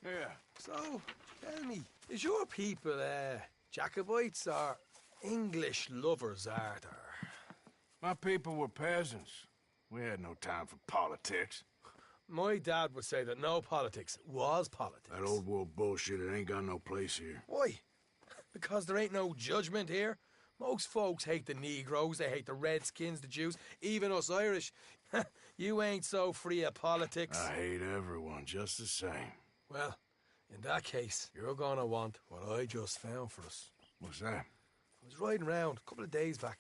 Yeah. So, tell me, is your people, Jacobites or English lovers, Arthur? My people were peasants. We had no time for politics. My dad would say that no politics was politics. That old world bullshit, it ain't got no place here. Why? Because there ain't no judgment here. Most folks hate the Negroes, they hate the Redskins, the Jews, even us Irish. You ain't so free of politics. I hate everyone just the same. Well, in that case, you're gonna want what I just found for us. What's that? I was riding round a couple of days back.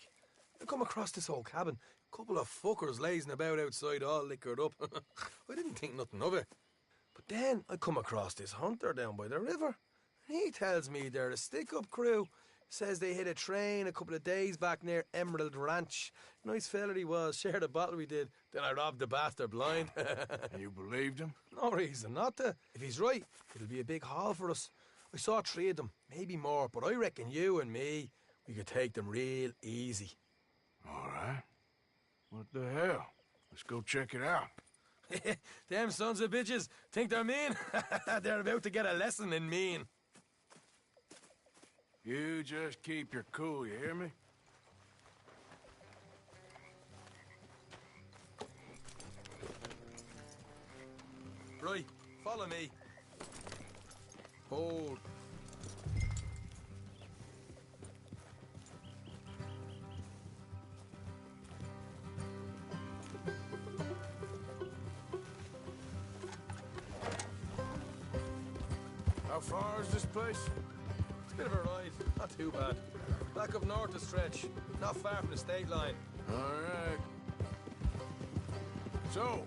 I come across this old cabin. A couple of fuckers lazing about outside all liquored up. I didn't think nothing of it. But then I come across this hunter down by the river. And he tells me they're a stick-up crew. Says they hit a train a couple of days back near Emerald Ranch. Nice fella he was, shared a bottle we did. Then I robbed the bastard blind. You believed him? No reason not to. If he's right, it'll be a big haul for us. I saw 3 of them, maybe more, but I reckon you and me, we could take them real easy. All right. What the hell? Let's go check it out. Them sons of bitches think they're mean. They're about to get a lesson in mean. You just keep your cool, you hear me? Right, follow me. Hold. How far is this place? It's a bit of a ride, not too bad. Back up north a stretch, not far from the state line. All right. So,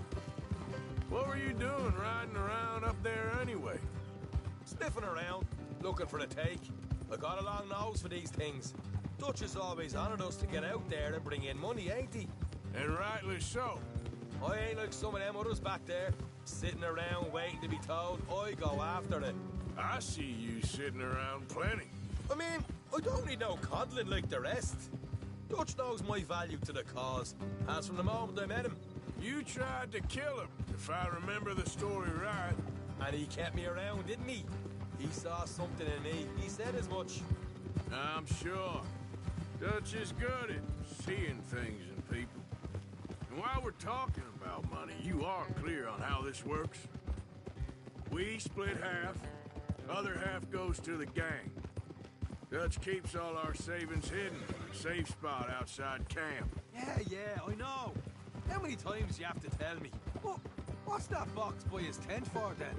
what were you doing riding around up there anyway? Sniffing around, looking for a take. I got a long nose for these things. Dutch has always honoured us to get out there and bring in money, ain't he? And rightly so. I ain't like some of them others back there, sitting around waiting to be told. I go after it. I see you sitting around plenty. I mean, I don't need no coddling like the rest. Dutch knows my value to the cause, as from the moment I met him. You tried to kill him, if I remember the story right. And he kept me around, didn't he? He saw something in me. He said as much. I'm sure. Dutch is good at seeing things in people. And while we're talking about money, you are clear on how this works? We split half, other half goes to the gang. Dutch keeps all our savings hidden in a safe spot outside camp. Yeah, I know. How many times do you have to tell me? What's that box by his tent for, then?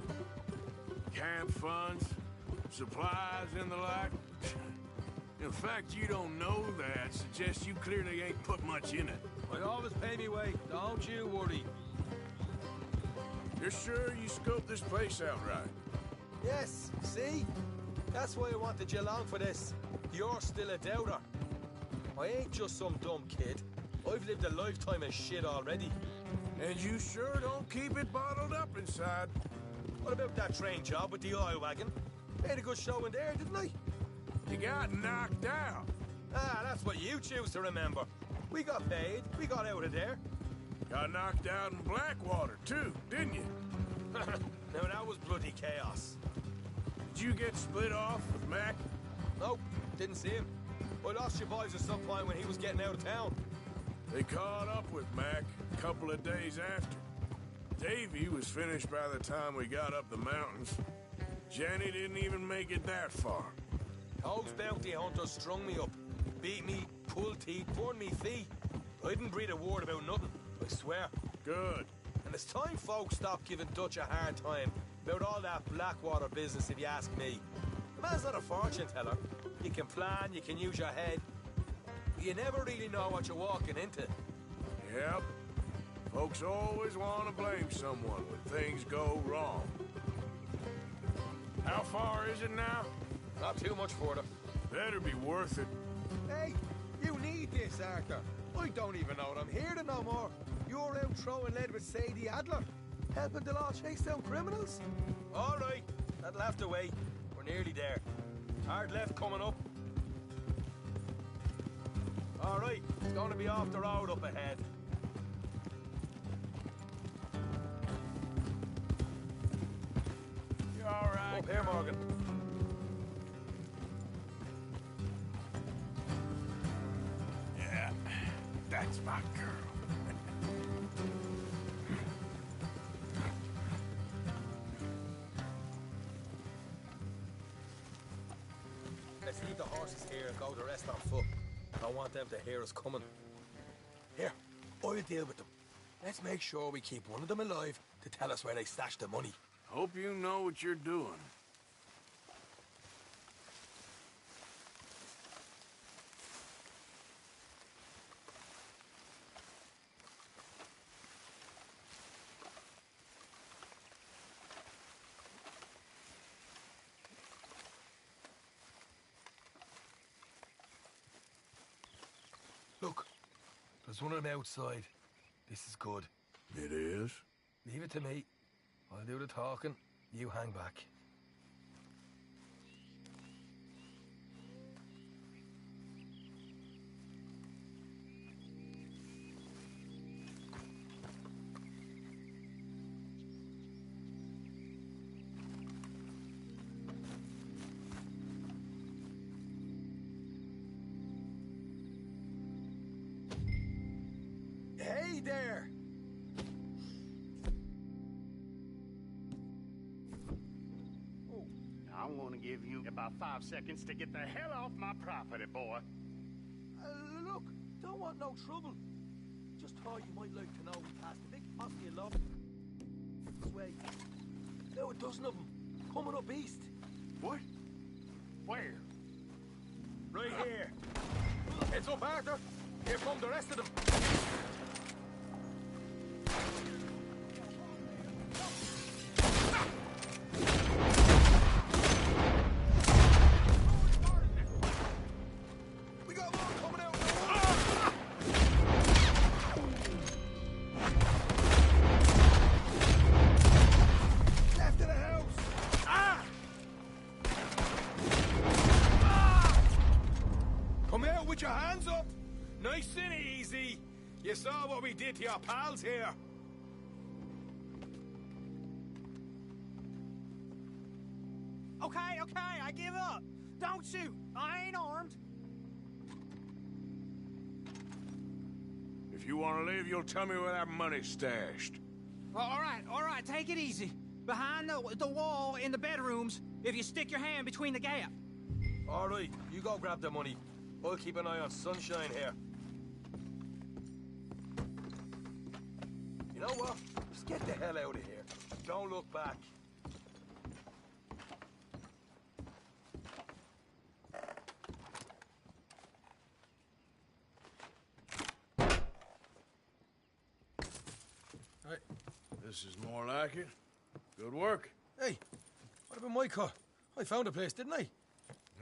Camp funds, supplies, and the like. The fact you don't know that suggests you clearly ain't put much in it. I always pay me way, don't you worry. You're sure you scoped this place out right? Yes, see? That's why I wanted you along for this. You're still a doubter. I ain't just some dumb kid. I've lived a lifetime of shit already. And you sure don't keep it bottled up inside. What about that train job with the oil wagon? Made a good show in there, didn't I? You got knocked out. Ah, that's what you choose to remember. We got paid. We got out of there. Got knocked out in Blackwater, too, didn't you? Now, that was bloody chaos. Did you get split off with Mac? Nope, didn't see him. I lost your boys at some point when he was getting out of town. They caught up with Mac a couple of days after. Davy was finished by the time we got up the mountains. Jenny didn't even make it that far. Those bounty hunters strung me up, beat me, pulled teeth, burned me feet. I didn't breathe a word about nothing, I swear. Good. And it's time folks stopped giving Dutch a hard time about all that Blackwater business, if you ask me. The man's not a fortune teller. You can plan, you can use your head. But you never really know what you're walking into. Yep. Folks always want to blame someone when things go wrong. How far is it now? Not too much further. Better be worth it. Hey, you need this, Arthur. I don't even know what I'm here to no more. You're out throwing lead with Sadie Adler. Helping the law chase down criminals? All right, that'll have to wait. We're nearly there. Hard left coming up. All right, it's going to be off the road up ahead. You all right? Up here, Morgan. Yeah, that's my girl. Let's leave the horses here and go the rest on foot. I don't want them to hear us coming. Here, I'll deal with them. Let's make sure we keep one of them alive to tell us where they stashed the money. Hope you know what you're doing. Look, there's one of them outside. This is good. It is? Leave it to me. I'll do the talking. You hang back. Hey there! I'm gonna give you about 5 seconds to get the hell off my property, boy. Look, don't want no trouble. Just thought you might like to know we passed a big posse along this way. Now a dozen of them, coming up east. What? Where? Right here. Heads up, Arthur. Here come the rest of them. We got more coming out. Left of the house. Come out with your hands up. Nice and easy. You saw what we did to your pals here. Okay, I give up. Don't shoot. I ain't armed. If you want to leave, you'll tell me where that money's stashed. All right, take it easy. Behind the wall in the bedrooms, if you stick your hand between the gap. All right, you go grab the money. I'll keep an eye on Sunshine here. You know what? Just get the hell out of here. Don't look back. Hey, this is more like it. Good work. Hey, what about my car? I found a place, didn't I?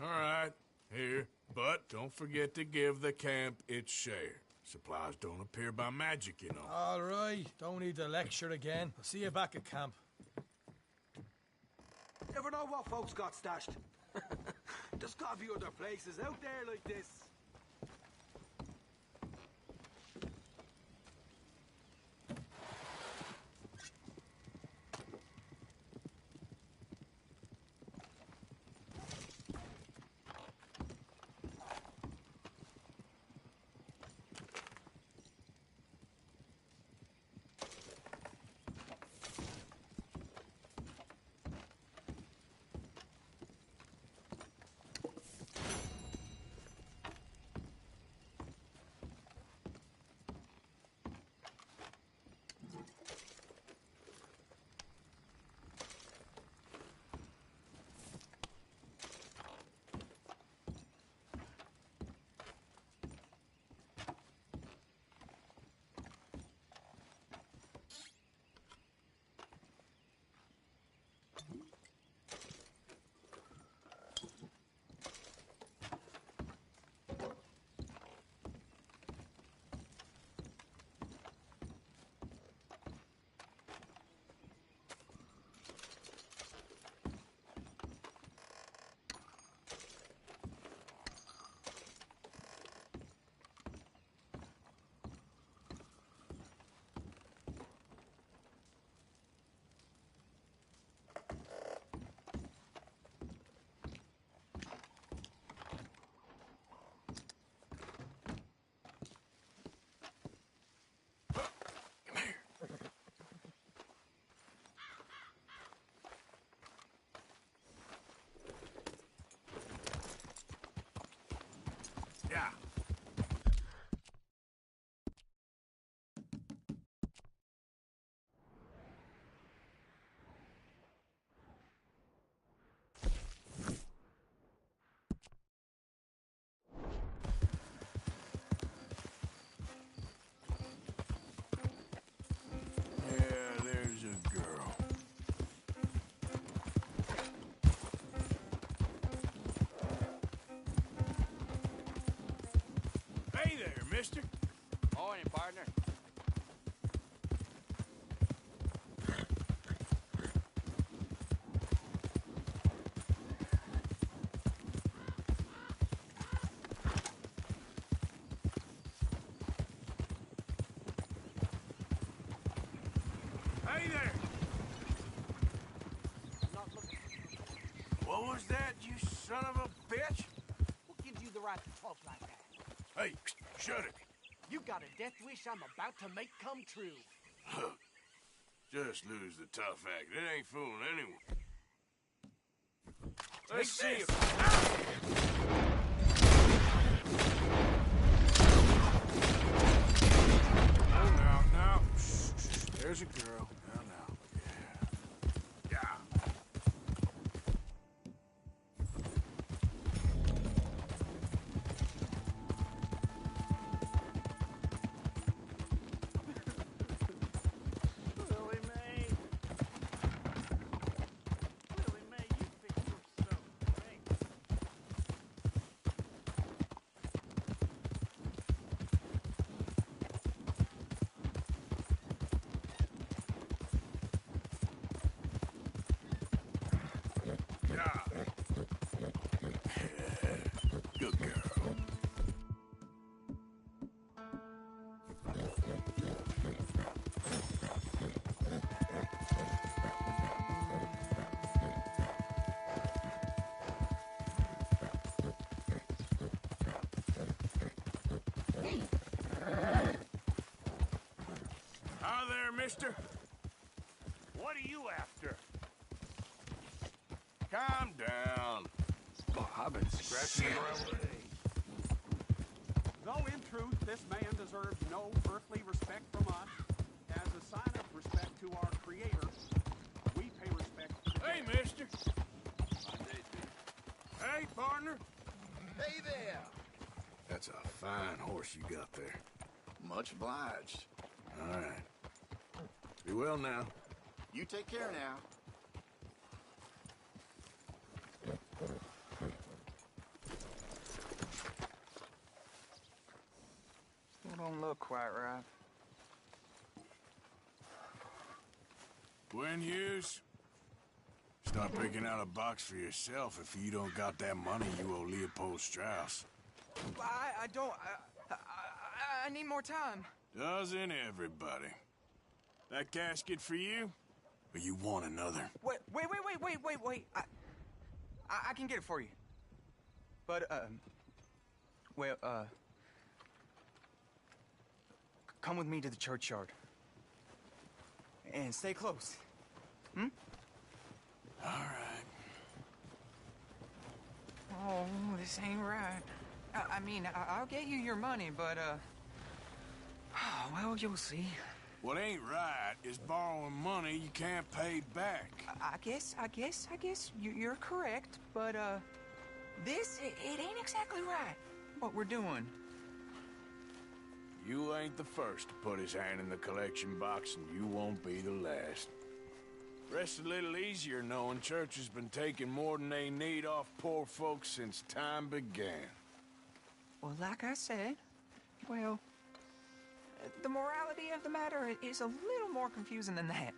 All right, here. But don't forget to give the camp its share. Supplies don't appear by magic, you know. All right, don't need to lecture again. I'll see you back at camp. Never know what folks got stashed. There's gotta be other places out there like this. mister. Morning, partner. Hey there! What was that, you son of a bitch? What gives you the right to talk like that? Hey, shut it. You got a death wish I'm about to make come true. Look, just lose the tough act. It ain't fooling anyone. Let's see if... Oh, now. Shh. There's a girl. Now. Yeah. Willie Mae. Willie Mae, you think you're so great. Yeah. Good girl. Hi there, mister. What are you after? Calm down. Oh, I've been scratching around. Though in truth this man deserves no earthly respect from us, as a sign of respect to our Creator, we pay respect to the Hey, dead. mister. Hey, partner. Hey there! That's a fine horse you got there. Much obliged. All right. Be well now. You take care now. Still don't look quite right. Gwen Hughes, start picking out a box for yourself if you don't got that money you owe Leopold Strauss. I don't. I need more time. Doesn't everybody? That casket for you? Or you want another? Wait. I can get it for you. But, come with me to the churchyard. And stay close. All right. Oh, this ain't right. I mean, I'll get you your money, but, well, you'll see. What ain't right is borrowing money you can't pay back. I guess you're correct, but, it ain't exactly right, what we're doing. You ain't the first to put his hand in the collection box, and you won't be the last. Rests a little easier knowing church has been taking more than they need off poor folks since time began. Well, like I said, well, the morality of the matter is a little more confusing than that.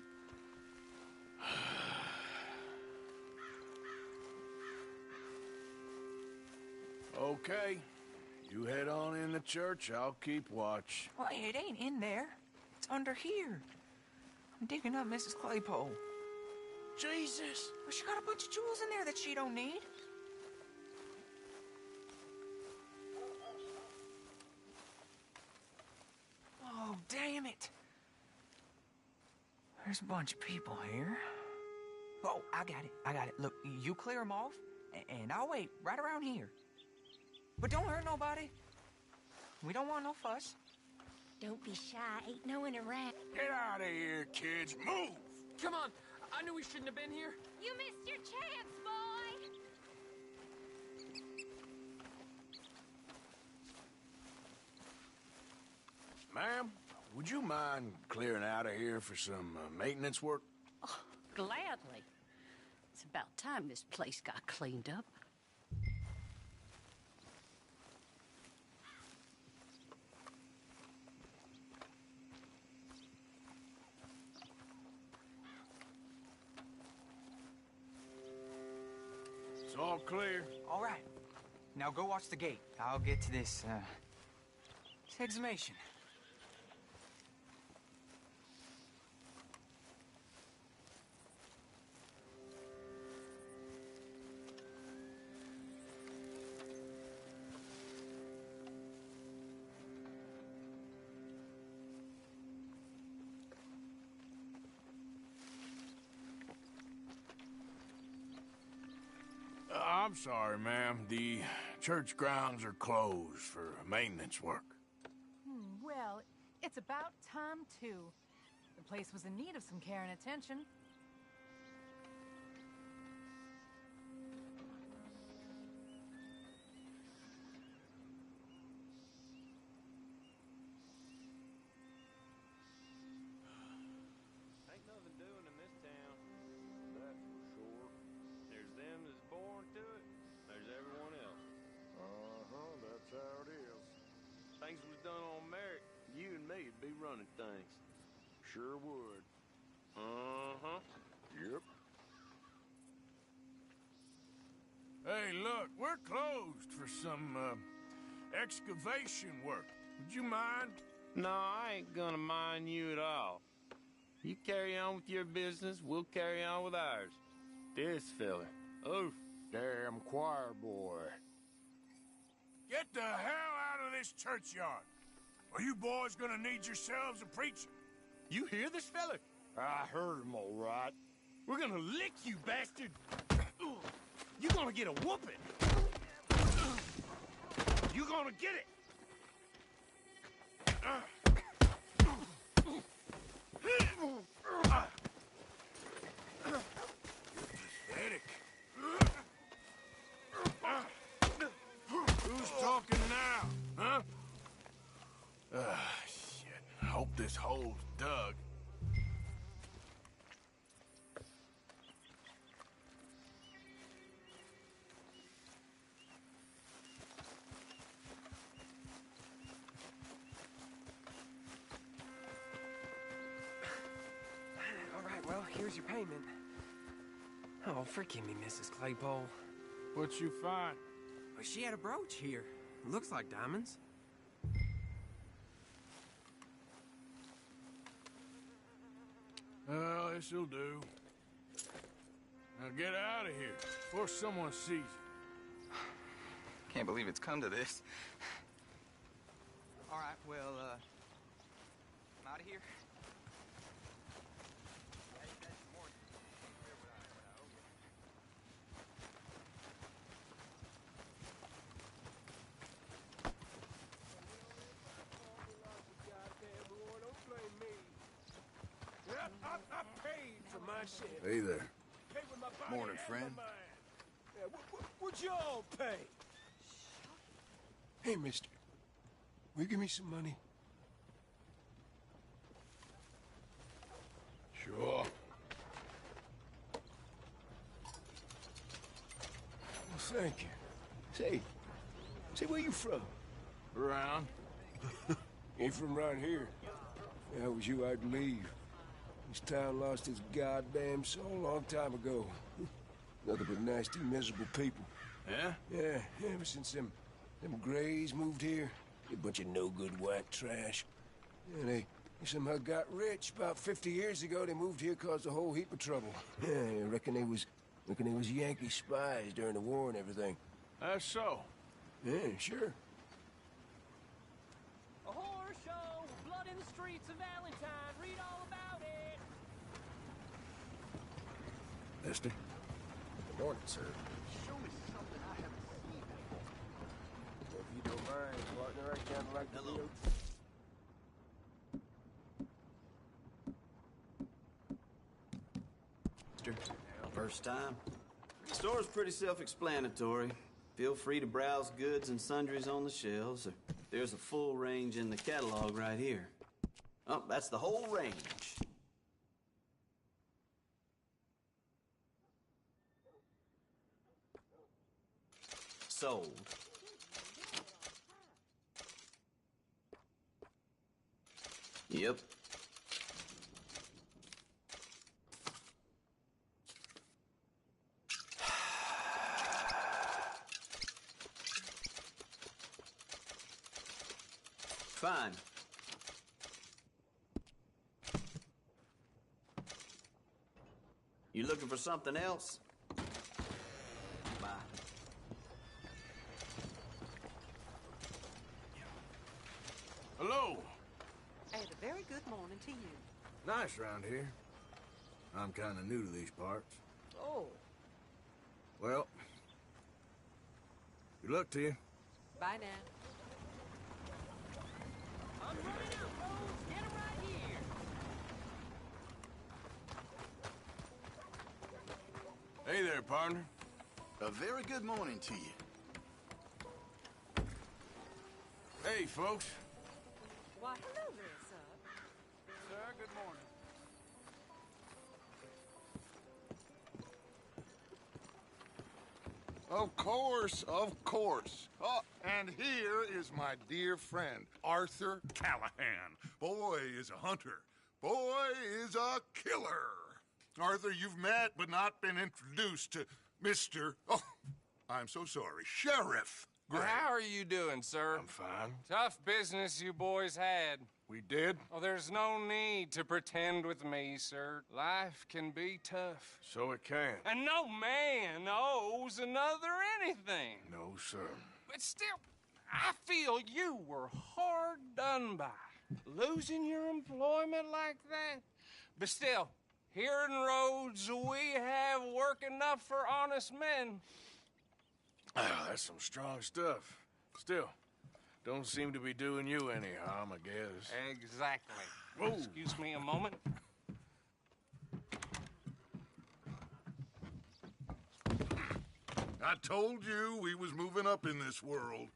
Okay. You head on in the church, I'll keep watch. Well, it ain't in there. It's under here. I'm digging up Mrs. Claypole. Jesus! Well, she got a bunch of jewels in there that she don't need. Oh, damn it. There's a bunch of people here. Oh, I got it. Look, you clear them off, and I'll wait right around here. But don't hurt nobody. We don't want no fuss. Don't be shy. Ain't no one around. Get out of here, kids. Move! Come on. I knew we shouldn't have been here. You missed your chance, boy. Ma'am, would you mind clearing out of here for some maintenance work? Oh, gladly. It's about time this place got cleaned up. All clear. All right. Now go watch the gate. I'll get to this exhumation. I'm sorry, ma'am. The church grounds are closed for maintenance work. Well, it's about time, too. The place was in need of some care and attention. Ain't nothing doing in this town, that's for sure. There's them that's born to it, there's everyone else. That's how it is. Things was done on merit, you and me'd be running things. Sure would. Yep. Hey, look, we're closed for some, excavation work. Would you mind? No, I ain't gonna mind you at all. You carry on with your business, we'll carry on with ours. This fella, oof, Damn choir boy. Get the hell out of this churchyard. Are you boys gonna need yourselves a preacher? you hear this fella? I heard him all right. We're gonna lick you, bastard. You're gonna get a whooping. You're gonna get it. Pathetic. Who's talking now, huh? Shit. I hope this hole's dug. All right, well, here's your payment. Oh, forgive me, Mrs. Claypole. What you find? Well, she had a brooch here. Looks like diamonds. Well, this'll do. Now get out of here before someone sees you. Can't believe it's come to this. All right, well, I'm out of here. I paid for my shit. Hey there. Paid with my body Morning, and friend. my mind. Yeah, what'd y'all pay? Hey, mister. Will you give me some money? Sure. Well, thank you. Say, where you from? Around. Ain't from around here. If that was you, I'd leave. This town lost its goddamn soul a long time ago. Nothing but nasty, miserable people. Yeah? Yeah, ever since them Grays moved here, a bunch of no-good white trash. Yeah, they somehow got rich. About 50 years ago, they moved here, caused a whole heap of trouble. Yeah, I reckon they was Yankee spies during the war and everything. That's so. Yeah, sure. A horror show, blood in the streets of Valentine. Read all about it. Mister? Good morning, sir. Show me something I haven't seen before. If you don't mind, partner, I kind of like Hello. First time? The store's pretty self-explanatory. Feel free to browse goods and sundries on the shelves. There's a full range in the catalog right here. Oh, that's the whole range. Sold. Yep. Fine. You looking for something else? Bye. Hello. And a very good morning to you. Nice round here. I'm kind of new to these parts. Oh, Well, good luck to you. bye now. I'm running out, folks. Get 'em right here. Hey there, partner. A very good morning to you. Hey, folks. Why, hello there, sir. Sir, good morning. Of course, of course. Oh, and here is my dear friend, Arthur Callahan. Boy is a hunter. Boy is a killer. Arthur, you've met but not been introduced to Mr. Oh, I'm so sorry, Sheriff Gray. How are you doing, sir? I'm fine. Tough business you boys had. We did? Oh, there's no need to pretend with me, sir. Life can be tough. So it can. And no man owes another anything. No, sir. But still, I feel you were hard done by. Losing your employment like that. But still, here in Rhodes, we have work enough for honest men. Ah, that's some strong stuff. Still, don't seem to be doing you any harm, I guess. Exactly. Whoa. Excuse me a moment. I told you we was moving up in this world.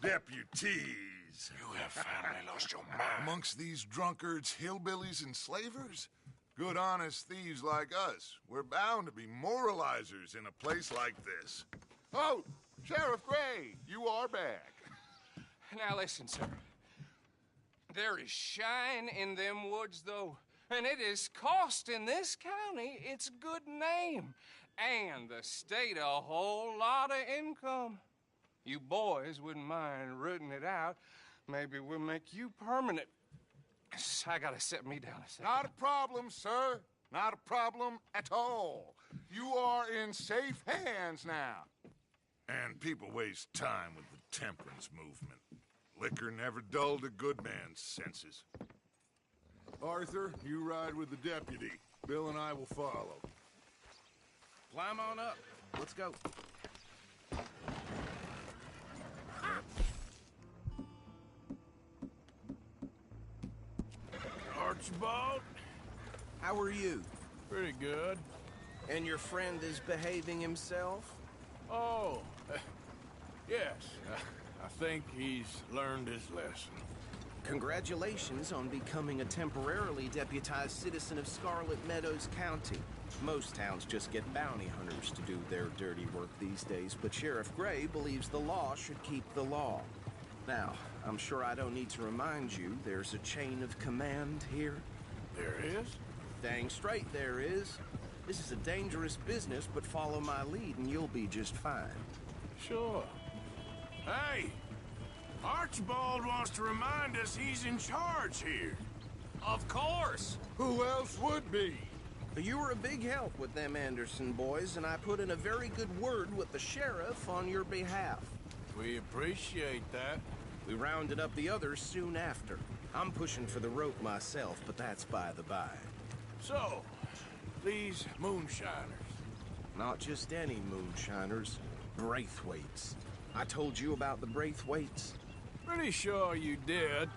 Deputies. You have finally lost your mind. Amongst these drunkards, hillbillies, and slavers? Good, honest thieves like us. We're bound to be moralizers in a place like this. Oh, Sheriff Gray, you are back. Now listen, sir. There is shine in them woods, though, and it is costing this county its good name and the state a whole lot of income. You boys wouldn't mind rooting it out. Maybe we'll make you permanent. I gotta set me down a second. Not a problem, sir. Not a problem at all. You are in safe hands now. And people waste time with the temperance movement. Liquor never dulled a good man's senses. Arthur, you ride with the deputy. Bill and I will follow. Climb on up. Let's go. Archibald? How are you? Pretty good. And your friend is behaving himself? Oh, yes. I think he's learned his lesson. Congratulations on becoming a temporarily deputized citizen of Scarlet Meadows County. Most towns just get bounty hunters to do their dirty work these days, but Sheriff Gray believes the law should keep the law. Now, I'm sure I don't need to remind you there's a chain of command here. There is? Dang straight there is. This is a dangerous business, but follow my lead and you'll be just fine. Sure. Hey! Archibald wants to remind us he's in charge here. Of course! Who else would be? You were a big help with them Anderson boys, and I put in a very good word with the sheriff on your behalf. We appreciate that. We rounded up the others soon after. I'm pushing for the rope myself, but that's by the by. So, these moonshiners. Not just any moonshiners, Braithwaites. I told you about the Braithwaites? Pretty sure you did.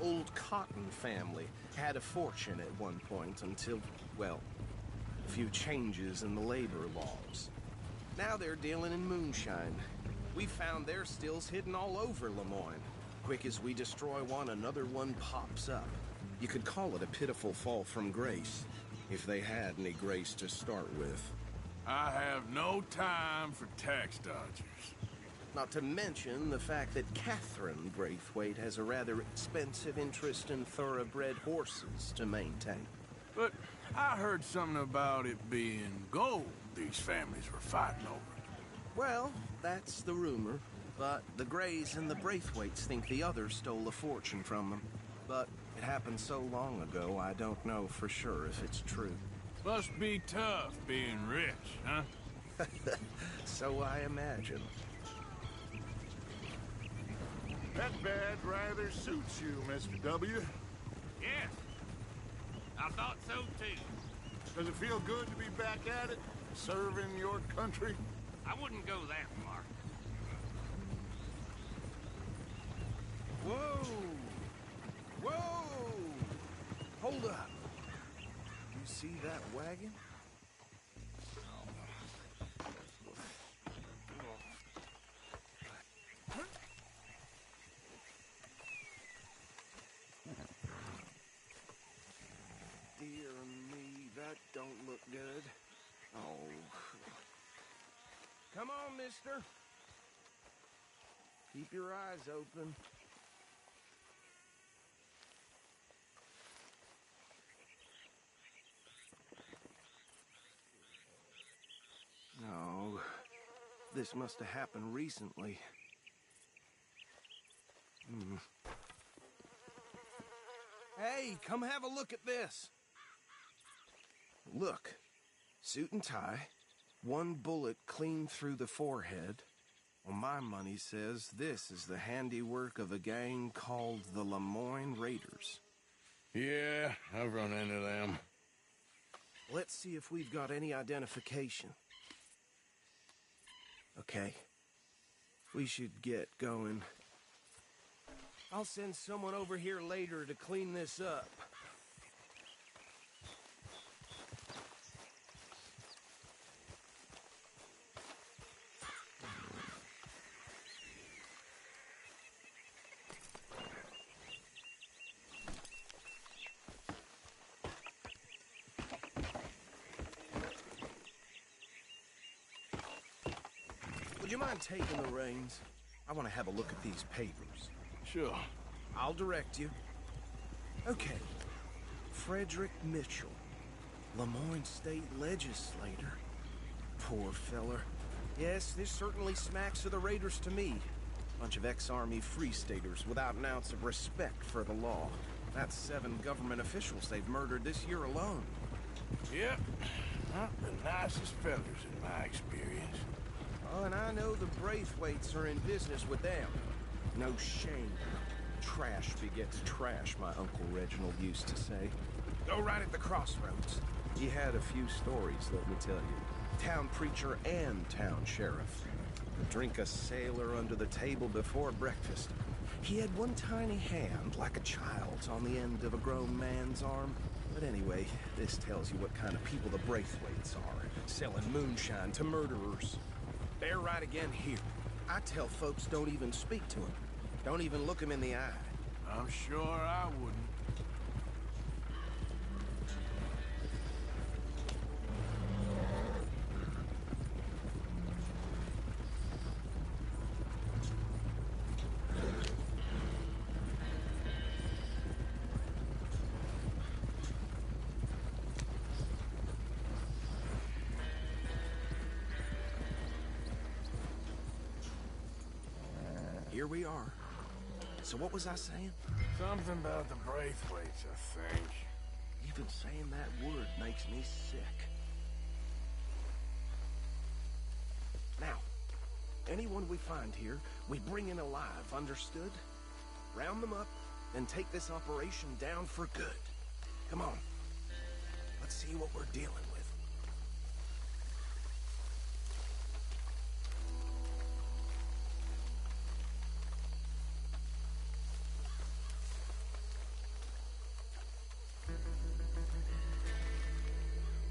Old Cotton family had a fortune at one point until, well, a few changes in the labor laws. Now they're dealing in moonshine. We found their stills hidden all over Lemoyne. Quick as we destroy one, another one pops up. You could call it a pitiful fall from grace, if they had any grace to start with. I have no time for tax dodgers. Not to mention the fact that Catherine Braithwaite has a rather expensive interest in thoroughbred horses to maintain. But I heard something about it being gold these families were fighting over. Well, that's the rumor. But the Greys and the Braithwaites think the others stole a fortune from them. But it happened so long ago, I don't know for sure if it's true. Must be tough being rich, huh? So I imagine. That badge rather suits you, Mr. W. Yes. I thought so, too. Does it feel good to be back at it, serving your country? I wouldn't go that far. Whoa! Whoa! Hold up. You see that wagon? Dear me, that don't look good. Oh. Come on, mister. Keep your eyes open. No, this must have happened recently. Hey, come have a look at this. Look, suit and tie, one bullet clean through the forehead. Well, my money says this is the handiwork of a gang called the Lemoyne Raiders. Yeah, I've run into them. Let's see if we've got any identification. Okay. We should get going. I'll send someone over here later to clean this up. Would you mind taking the reins? I want to have a look at these papers. Sure. I'll direct you. Okay. Frederick Mitchell, Lemoyne State Legislator. Poor feller. Yes, this certainly smacks of the Raiders to me. Bunch of ex-Army Free Staters without an ounce of respect for the law. That's 7 government officials they've murdered this year alone. Yep. Not the nicest fellas in my experience. Oh, and I know the Braithwaites are in business with them. No shame. Trash begets trash, my Uncle Reginald used to say. Go right at the crossroads. He had a few stories, let me tell you. Town preacher and town sheriff. Could drink a sailor under the table before breakfast. He had one tiny hand, like a child's, on the end of a grown man's arm. But anyway, this tells you what kind of people the Braithwaites are. Selling moonshine to murderers. They're right again here. I tell folks don't even speak to him. Don't even look him in the eye. I'm sure I wouldn't. Here we are. So what was I saying? Something about the Braithwaites, I think. Even saying that word makes me sick. Now, anyone we find here, we bring in alive, understood? Round them up, and take this operation down for good. Come on. Let's see what we're dealing with.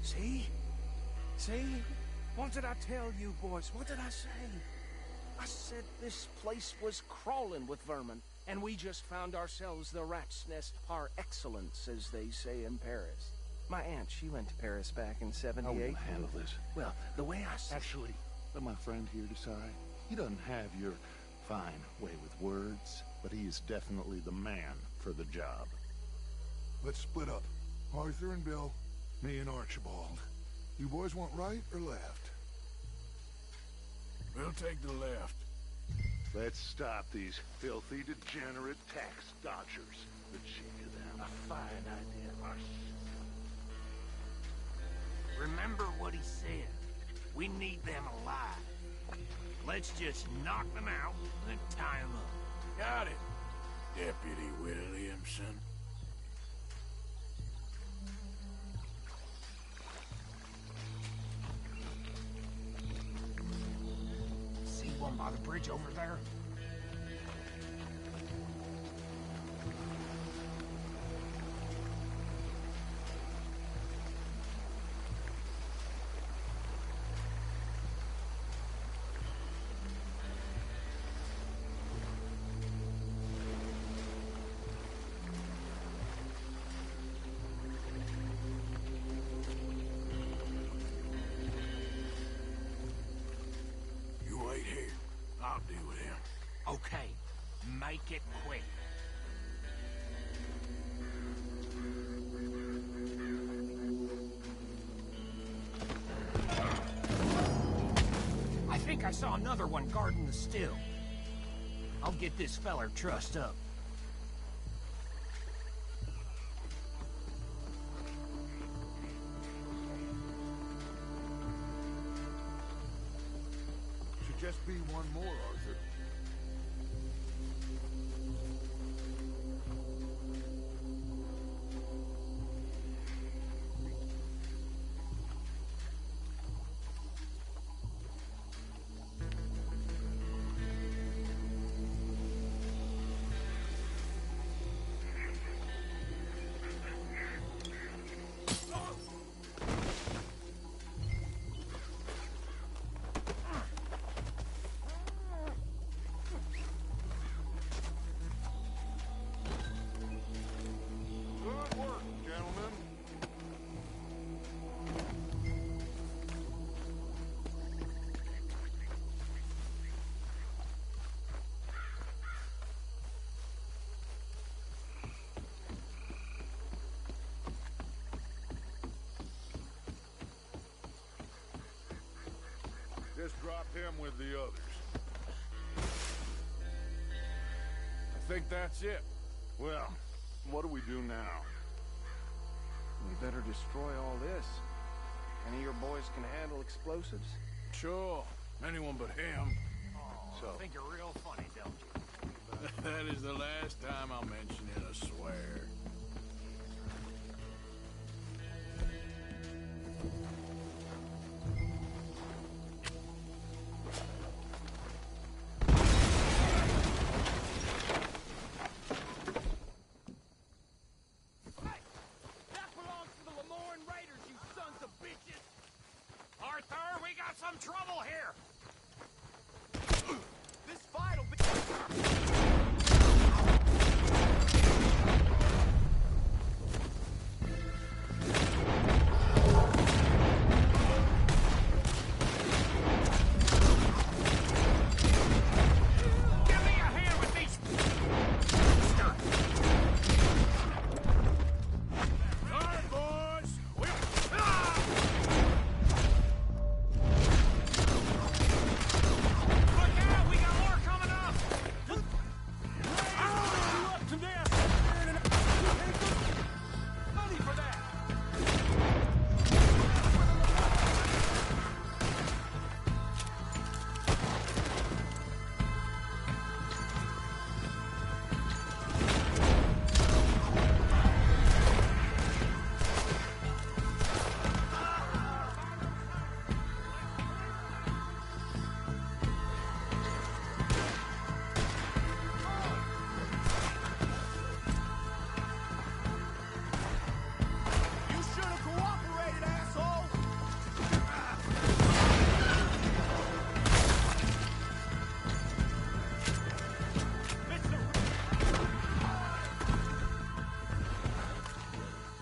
See? See? What did I tell you, boys? What did I say? I said this place was crawling with vermin, and we just found ourselves the rat's nest par excellence, as they say in Paris. My aunt, she went to Paris back in 78. I won't handle this. Well, the way I see... Actually, let my friend here decide. He doesn't have your fine way with words, but he is definitely the man for the job. Let's split up. Arthur and Bill, me and Archibald. You boys want right or left? We'll take the left. Let's stop these filthy, degenerate tax dodgers. The cheek of them. A fine idea. Remember what he said. We need them alive. Let's just knock them out and tie them up. Got it, Deputy Williamson. See one by the bridge over there? You wait here. I'll deal with him. Okay, make it quick. I think I saw another one guarding the still. I'll get this feller trussed up. Should just be one more, Arthur. Good work, gentlemen. Just drop him with the others. I think that's it. Well, what do we do now? We better destroy all this. Any of your boys can handle explosives. Sure. Anyone but him. So I think you're real funny, don't you? That is the last time I'll mention it, I swear. That belongs to the Lemoyne Raiders, you sons of bitches! Arthur, we got some trouble here! This fight'll be... Give me a hand with these... All right, boys. Look out! We got more coming up! Up to this. Money for that! You should have cooperated, asshole!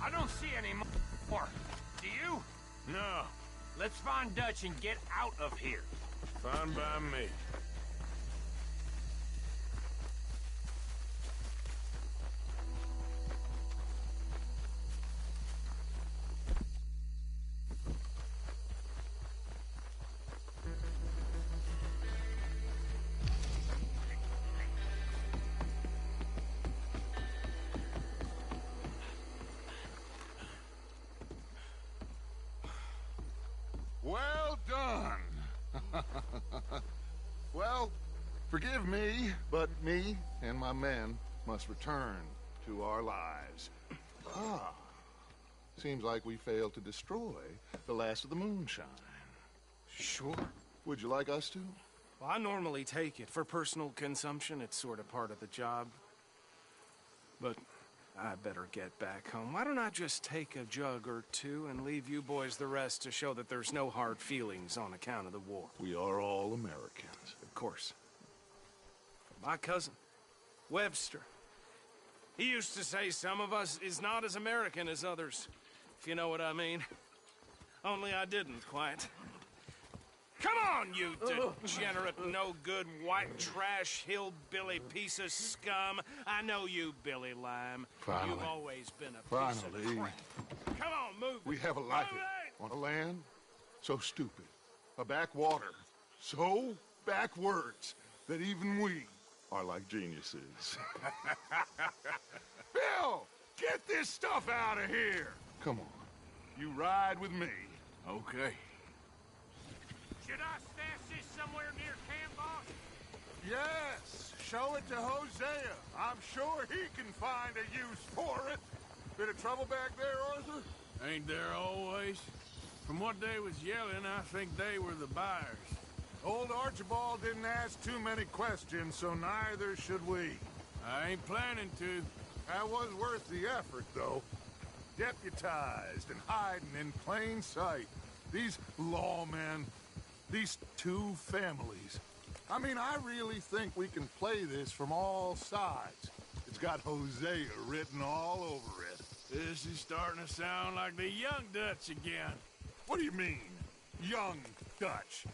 I don't see any more. Do you? No. Let's find Dutch and get out of here. Fine by me. Well done. Well, forgive me, but me and my men must return to our lives. Ah. Seems like we failed to destroy the last of the moonshine. Sure. Would you like us to? Well, I normally take it. For personal consumption, it's sort of part of the job. But I better get back home. Why don't I just take a jug or two and leave you boys the rest to show that there's no hard feelings on account of the war? We are all Americans. Of course. But my cousin, Webster, he used to say some of us is not as American as others, if you know what I mean. Only I didn't quite. Come on, you degenerate, no-good, white trash, hillbilly piece of scum. I know you, Billy Lime. Finally. You've always been a piece of crap. Come on, move We it. have a life Move on a land so stupid, a backwater so backwards that even we are like geniuses. Bill, get this stuff out of here. Come on, you ride with me. Okay. Should I stash this somewhere near camp, boss? Yes, show it to Hosea. I'm sure he can find a use for it. Bit of trouble back there, Arthur? Ain't there always? From what they was yelling, I think they were the buyers. Old Archibald didn't ask too many questions, so neither should we. I ain't planning to. That was worth the effort, though. Deputized and hiding in plain sight. These lawmen, these two families. I mean, I really think we can play this from all sides. It's got Hosea written all over it. This is starting to sound like the Young Dutch again. What do you mean, young Dutch?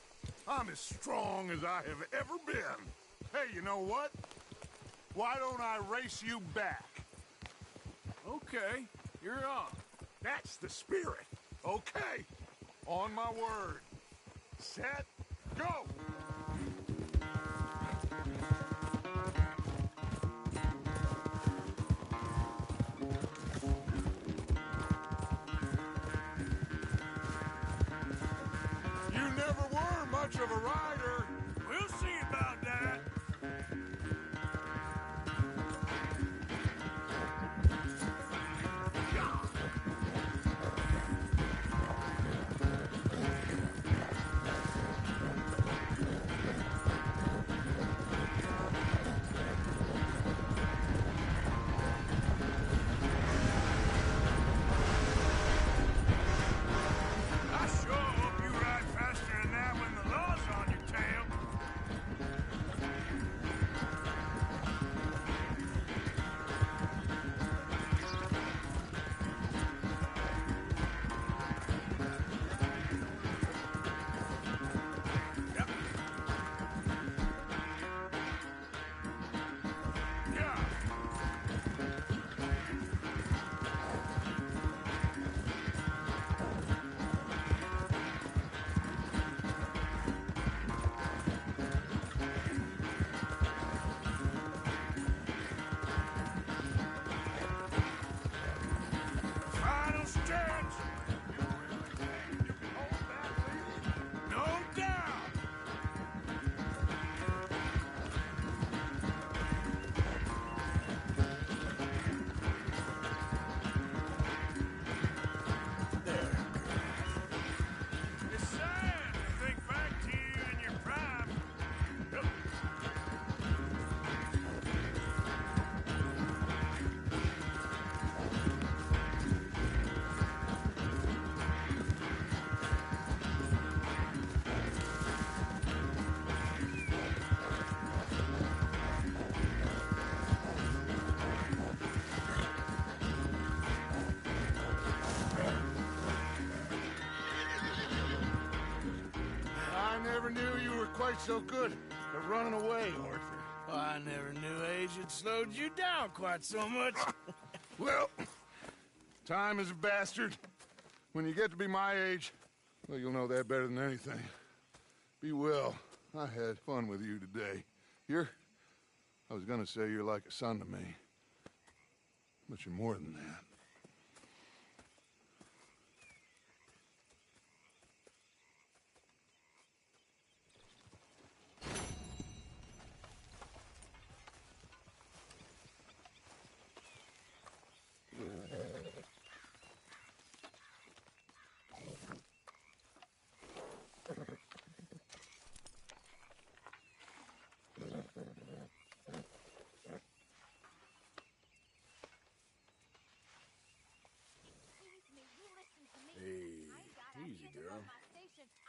I'm as strong as I have ever been. Hey, you know what? Why don't I race you back? Okay, you're on. That's the spirit. Okay. On my word. Set, go! You never were much of a rider. We'll see about that. I sure hope you ride faster than that when the law's on your tail. Final stretch. No doubt. It's sad to think back to you in your prime. I never knew you were quite so good at running away, Arthur. I never knew age had slowed you down quite so much. Well, time is a bastard. When you get to be my age, well, you'll know that better than anything. Be well. I had fun with you today. I was gonna say you're like a son to me. But you're more than that.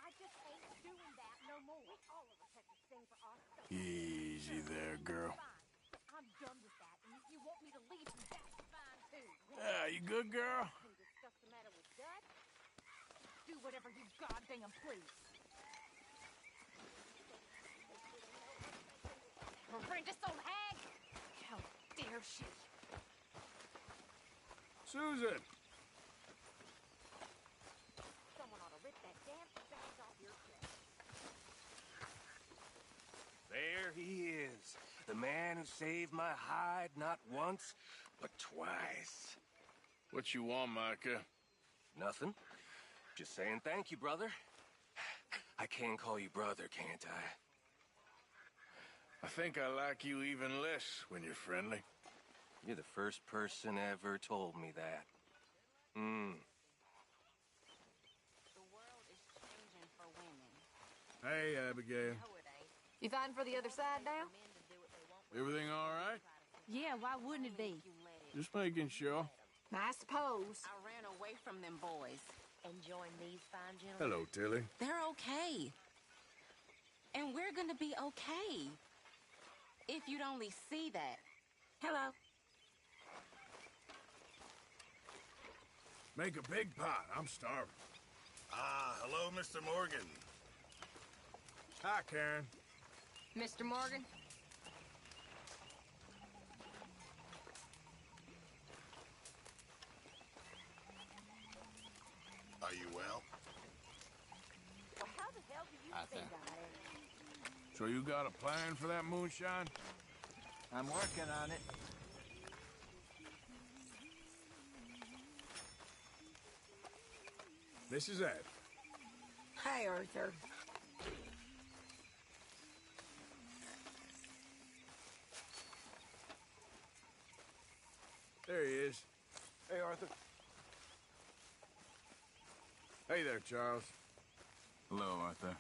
I just ain't doing that no more. We all of us have to sing for our stuff. Easy there, girl. I'm done with that, and if you want me to leave, that's fine too. Yeah, you good, girl? Can discuss the matter with Dad. Do whatever you goddamn please. Horrendous old hag! How dare she? Susan! Someone ought to rip that damn badge off your chest. There he is. The man who saved my hide not once, but twice. What you want, Micah? Nothing. Just saying thank you, brother. I can call you brother, can't I? I think I like you even less when you're friendly. You're the first person ever told me that. Hmm. The world is changing for women. Hey, Abigail. You fighting for the other side now? Everything all right? Yeah, why wouldn't it be? Just making sure. I suppose. I ran away from them boys. Enjoying these fine gentlemen? Hello, Tilly. They're okay. And we're gonna be okay. If you'd only see that. Hello. Make a big pot. I'm starving. Ah, hello, Mr. Morgan. Hi, Karen. Mr. Morgan? Are you well? Well, how the hell do you think I am? So you got a plan for that moonshine? I'm working on it. This is Ed. Hi, Arthur. There he is. Hey, Arthur. Hey there, Charles. Hello, Arthur.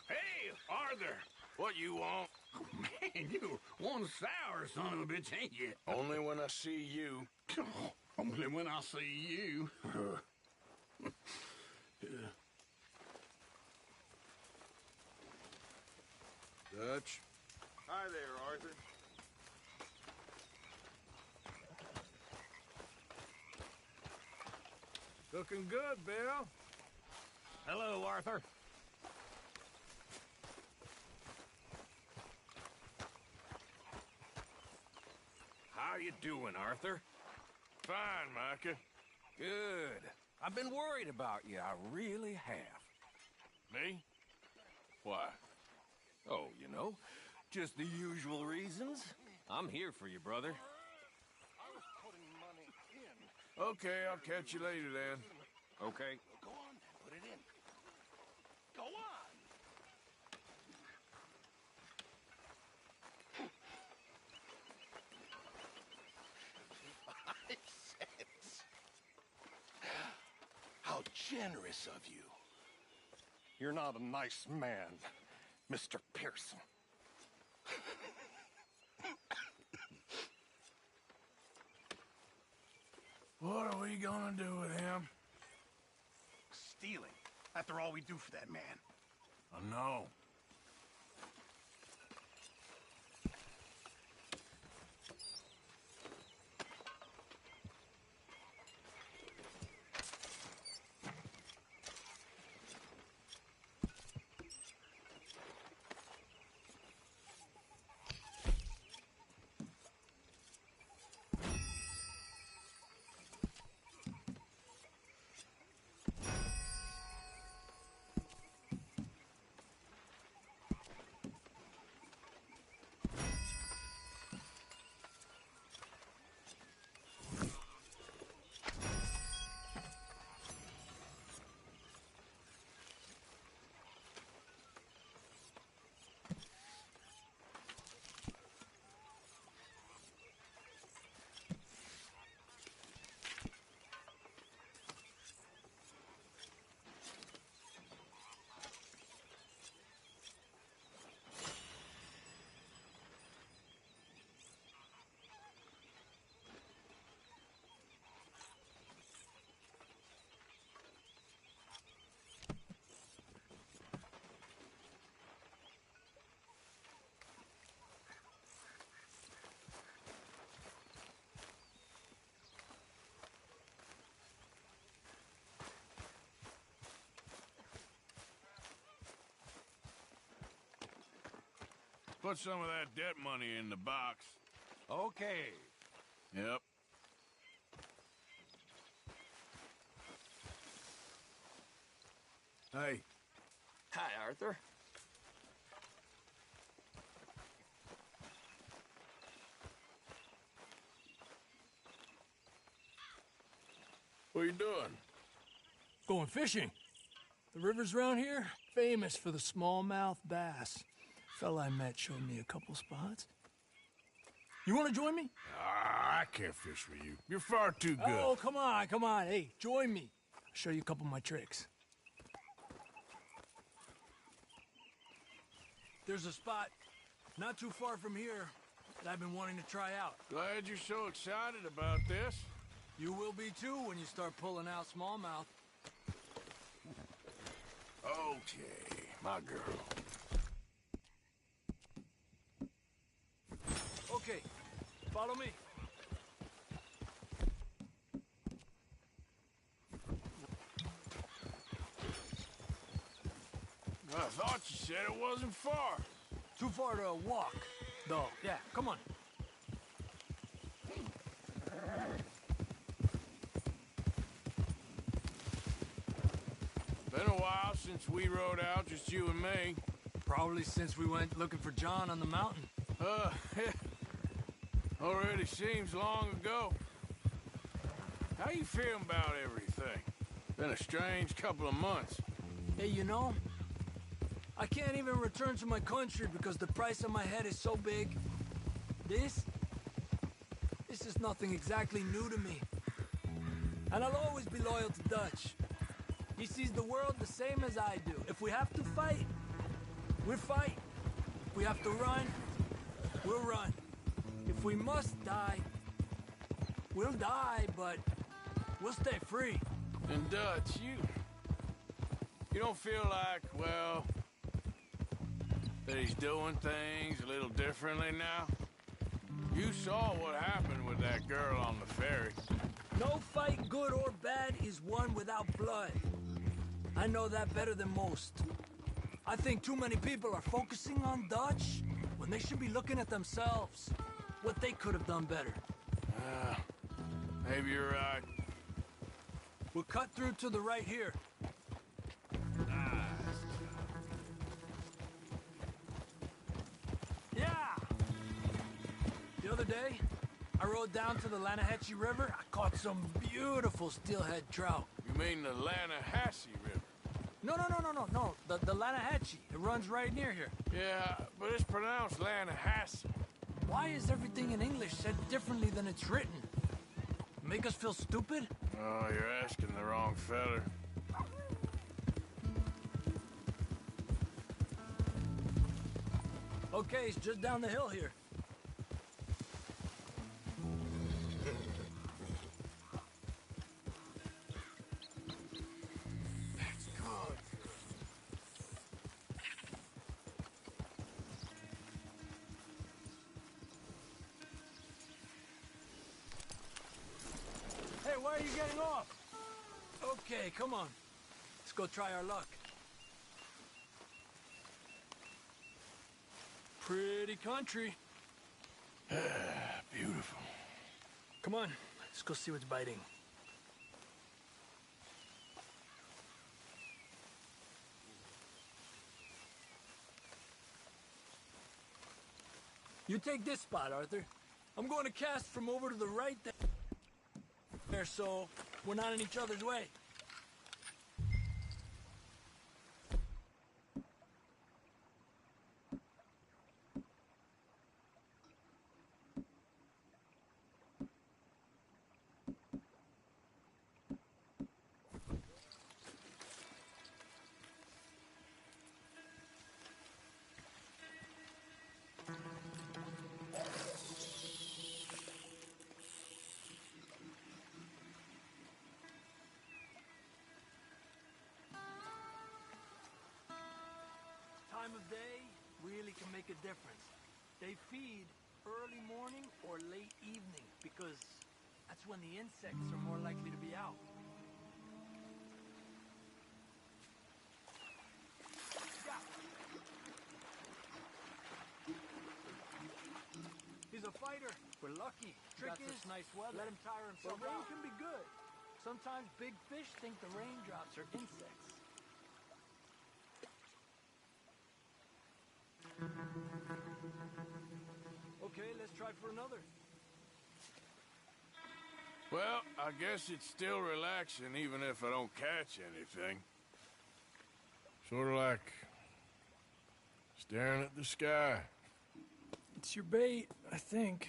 Hey, Arthur! What you want? Oh, man, you're one sour son of a bitch, ain't you? Only when I see you. Only when I see you. Dutch. Hi there, Arthur. Looking good, Bill. Hello, Arthur. How you doing, Arthur? Fine, Micah. Good. I've been worried about you. I really have. Me? Why? Oh, you know, just the usual reasons. I'm here for you, brother. I was putting money in. Okay, I'll catch you later then. Okay. Go on, put it in. Go on. How generous of you. You're not a nice man, Mr. Pearson. What are we gonna do with him? Stealing. After all we do for that man. I know. Put some of that debt money in the box. Okay. Yep. Hey. Hi, Arthur. What are you doing? Going fishing. The rivers around here, famous for the smallmouth bass. Fella I met showed me a couple spots. You want to join me? I can't fish with you. You're far too good. Oh, come on, come on. Hey, join me. I'll show you a couple of my tricks. There's a spot not too far from here that I've been wanting to try out. Glad you're so excited about this. You will be too when you start pulling out smallmouth. Okay, my girl. Okay, follow me. I thought you said it wasn't far. Too far to walk, though. Yeah, come on. Been a while since we rode out, just you and me. Probably since we went looking for John on the mountain. Already seems long ago. How you feeling about everything? Been a strange couple of months. Hey, you know, I can't even return to my country because the price on my head is so big. This is nothing exactly new to me. And I'll always be loyal to Dutch. He sees the world the same as I do. If we have to fight, we'll fight. If we have to run, we'll run. If we must die, we'll die, but we'll stay free. And Dutch, you don't feel like, well, that he's doing things a little differently now? You saw what happened with that girl on the ferry. No fight, good or bad, is won without blood. I know that better than most. I think too many people are focusing on Dutch when they should be looking at themselves, what they could have done better. Maybe you're right. We'll cut through to the right here. Yeah! The other day, I rode down to the Lanahatchee River. I caught some beautiful steelhead trout. You mean the Lanahatchee River? No. The Lanahatchee. It runs right near here. Yeah, but it's pronounced Lanahatchee. Why is everything in English said differently than it's written? Make us feel stupid? Oh, you're asking the wrong fella. Okay, it's just down the hill here. Hey, why are you getting off? Okay, come on. Let's go try our luck. Pretty country. Beautiful. Come on, let's go see what's biting. You take this spot, Arthur. I'm going to cast from over to the right there, so we're not in each other's way. Time of day really can make a difference. They feed early morning or late evening because that's when the insects are more likely to be out. Yeah. fighter. We're lucky. Trick is, nice weather. Let him tire himself out. Rain can be good. Sometimes big fish think the raindrops are insects. Okay, let's try for another. Well, I guess it's still relaxing even if I don't catch anything. Sort of like staring at the sky. It's your bait, I think.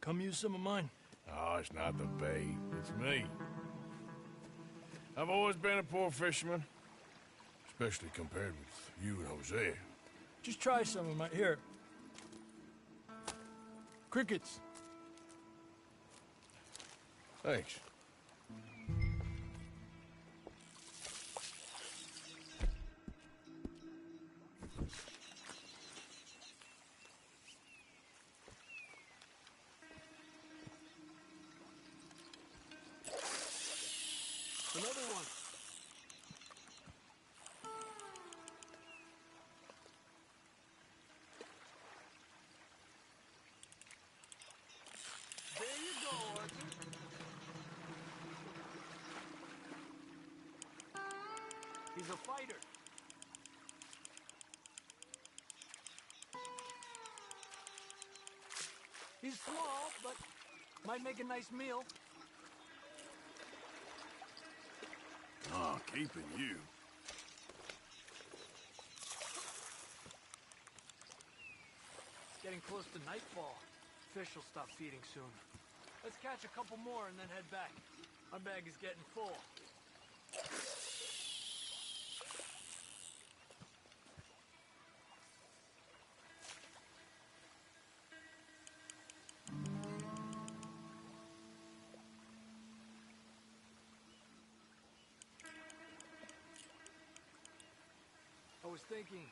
Come use some of mine. Oh, it's not the bait. It's me. I've always been a poor fisherman, especially compared with you and Jose. Just try some of mine. Here. Crickets. Thanks. Another one. There you go, Arthur. He's a fighter. He's small, but might make a nice meal. Oh, keeping you. Getting close to nightfall. Fish will stop feeding soon. Let's catch a couple more and then head back. Our bag is getting full. I was thinking,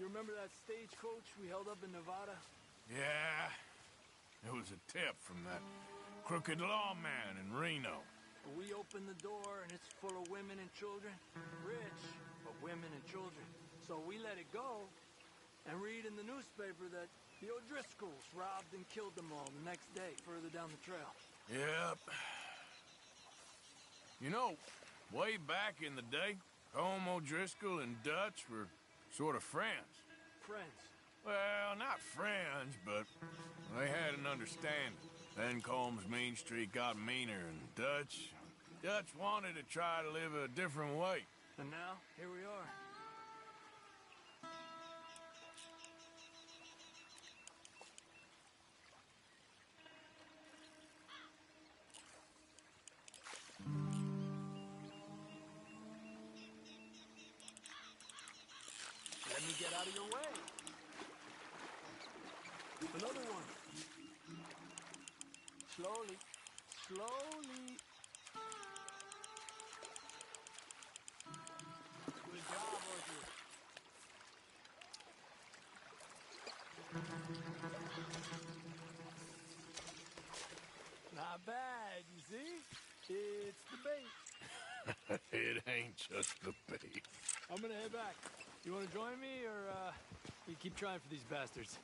you remember that stagecoach we held up in Nevada? Yeah. It was a tip from that crooked lawman in Reno. We opened the door and it's full of women and children. Rich, but women and children. So we let it go and read in the newspaper that the O'Driscolls robbed and killed them all the next day further down the trail. Yep. You know, way back in the day, Home O'Driscoll and Dutch were sort of friends. Friends? Well, not friends, but they had an understanding. Then Combs' mean streak got meaner, and Dutch wanted to try to live a different way. And now, here we are. Let me get out of your way. Another one. Slowly. Slowly. Good job, Arthur. Not bad, you see? It's the bait. It ain't just the bait. I'm gonna head back. You wanna join me, or, you keep trying for these bastards?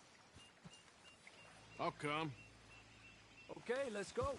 I'll come. Okay, let's go.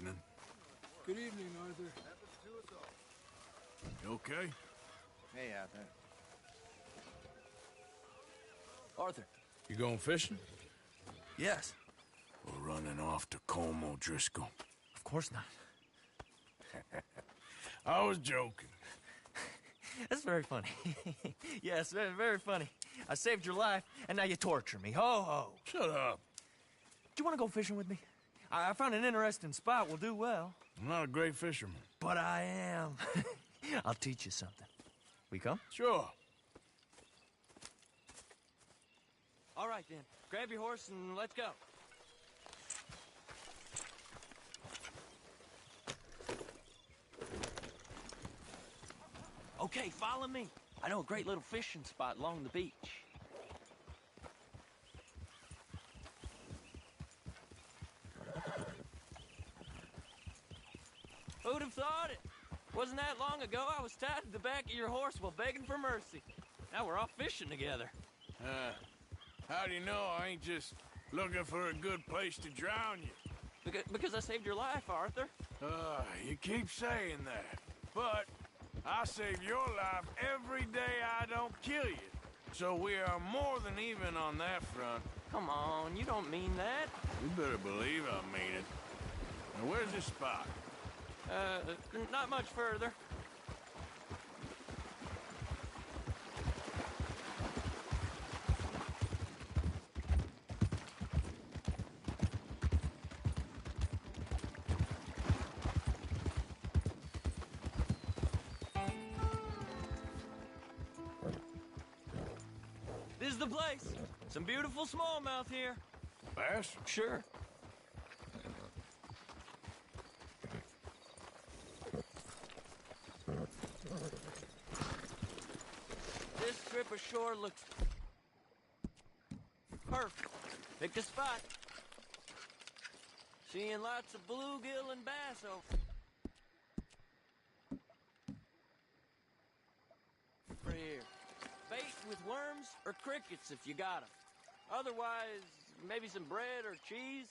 evening. Good evening, Arthur. You okay? Hey, out there. Arthur. You going fishing? Yes. We're running off to Colm O'Driscoll. Of course not. I was joking. That's very funny. Yes, very, very funny. I saved your life, and now you torture me. Ho, ho. Shut up. Do you want to go fishing with me? I found an interesting spot. We'll do well. I'm not a great fisherman. But I am. I'll teach you something. We come? Sure. All right, then. Grab your horse and let's go. Okay, follow me. I know a great little fishing spot along the beach. Who'd have thought it? Wasn't that long ago I was tied to the back of your horse while begging for mercy. Now we're off fishing together. How do you know I ain't just looking for a good place to drown you? Because I saved your life, Arthur. You keep saying that. But I save your life every day I don't kill you. So we are more than even on that front. Come on, you don't mean that. You better believe I mean it. Now, where's this spot? Not much further. This is the place. Some beautiful smallmouth here. Bass? Sure. This strip of shore looks perfect. Picked a spot. Seeing lots of bluegill and bass over here. Bait with worms or crickets if you got 'em. Otherwise, maybe some bread or cheese.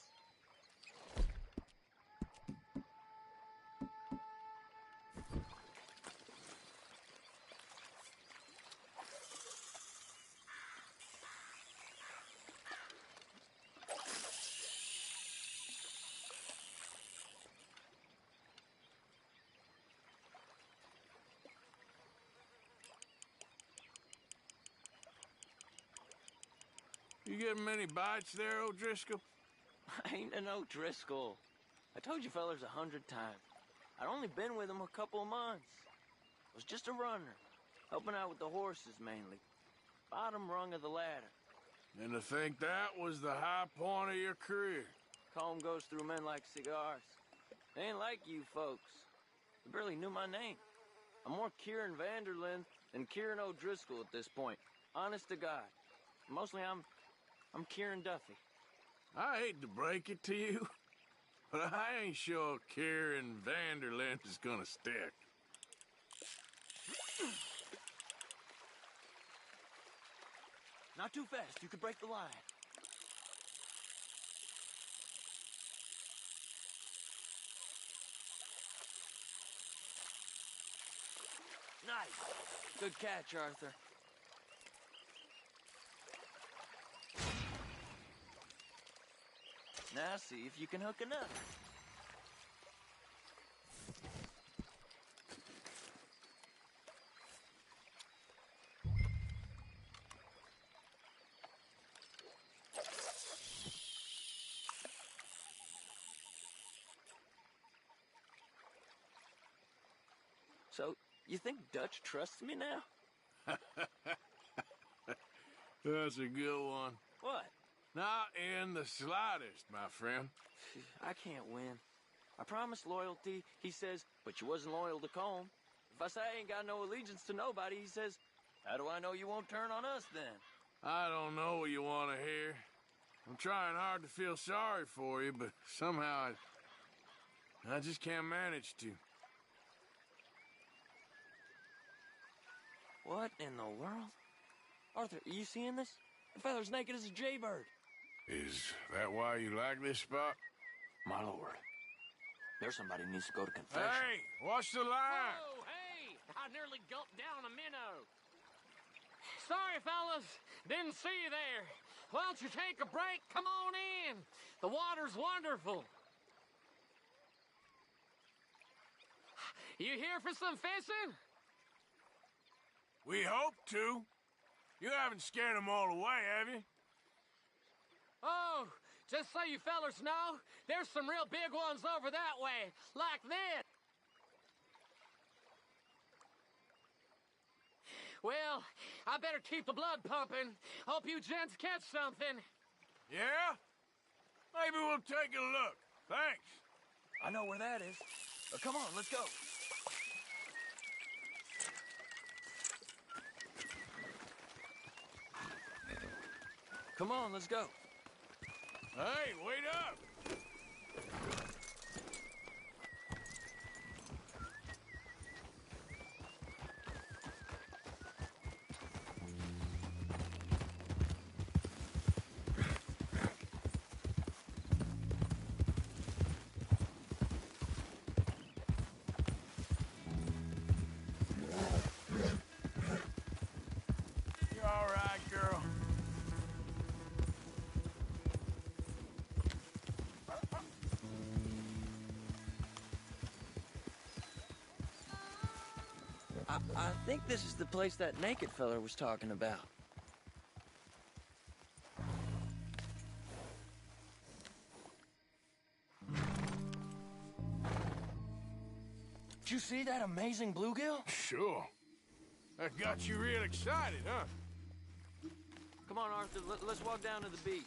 You getting many bites there, O'Driscoll? I ain't an O'Driscoll. I told you fellers 100 times. I'd only been with him a couple of months. I was just a runner, helping out with the horses mainly. Bottom rung of the ladder. And to think that was the high point of your career. Colm goes through men like cigars. They ain't like you folks. They barely knew my name. I'm more Kieran Vanderlyn than Kieran O'Driscoll at this point. Honest to God. Mostly I'm Kieran Duffy. I hate to break it to you, but I ain't sure Kieran Vanderlyn is gonna stick. Not too fast, you could break the line. Nice. Good catch, Arthur. Now see if you can hook another. So, you think Dutch trusts me now? That's a good one. What? Not in the slightest, my friend. I can't win. I promised loyalty, he says, but you wasn't loyal to Colm. If I say I ain't got no allegiance to nobody, he says, how do I know you won't turn on us then? I don't know what you want to hear. I'm trying hard to feel sorry for you, but somehow I just can't manage to. What in the world? Arthur, are you seeing this? The feather's naked as a jaybird. Is that why you like this spot? My lord. There's somebody who needs to go to confession. Hey, watch the line. Whoa, hey! I nearly gulped down a minnow. Sorry, fellas. Didn't see you there. Why don't you take a break? Come on in. The water's wonderful. You here for some fishing? We hope to. You haven't scared them all away, have you? Oh, just so you fellers know, there's some real big ones over that way, like this. Well, I better keep the blood pumping. Hope you gents catch something. Yeah? Maybe we'll take a look. Thanks. I know where that is. Come on, let's go. Come on, let's go. Hey, wait up! You all right, girl? I think this is the place that naked feller was talking about. Did you see that amazing bluegill? Sure. That got you real excited, huh? Come on, Arthur, let's walk down to the beach.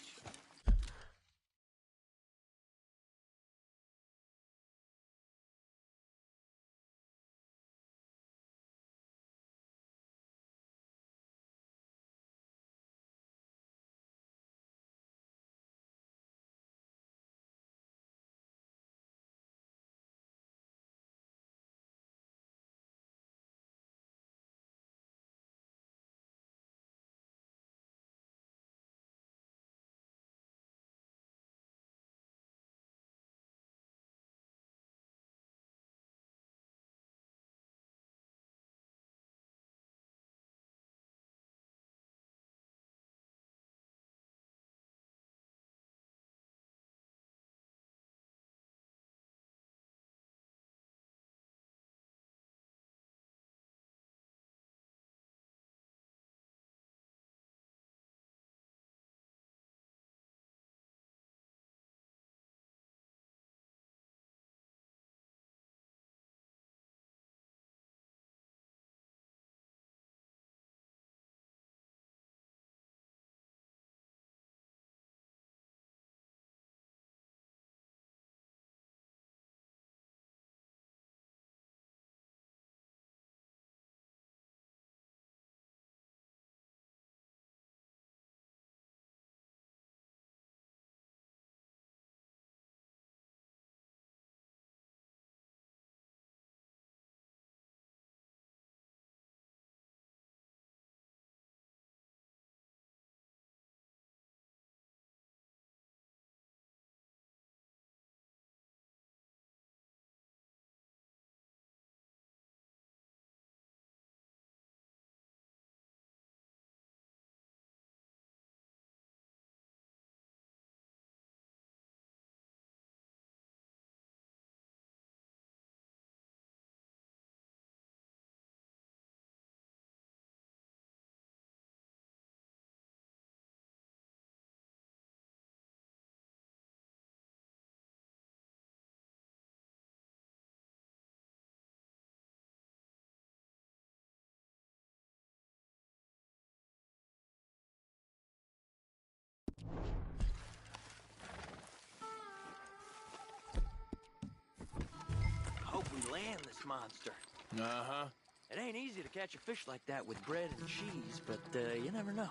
Hope we land this monster. Uh-huh. It ain't easy to catch a fish like that with bread and cheese, but you never know.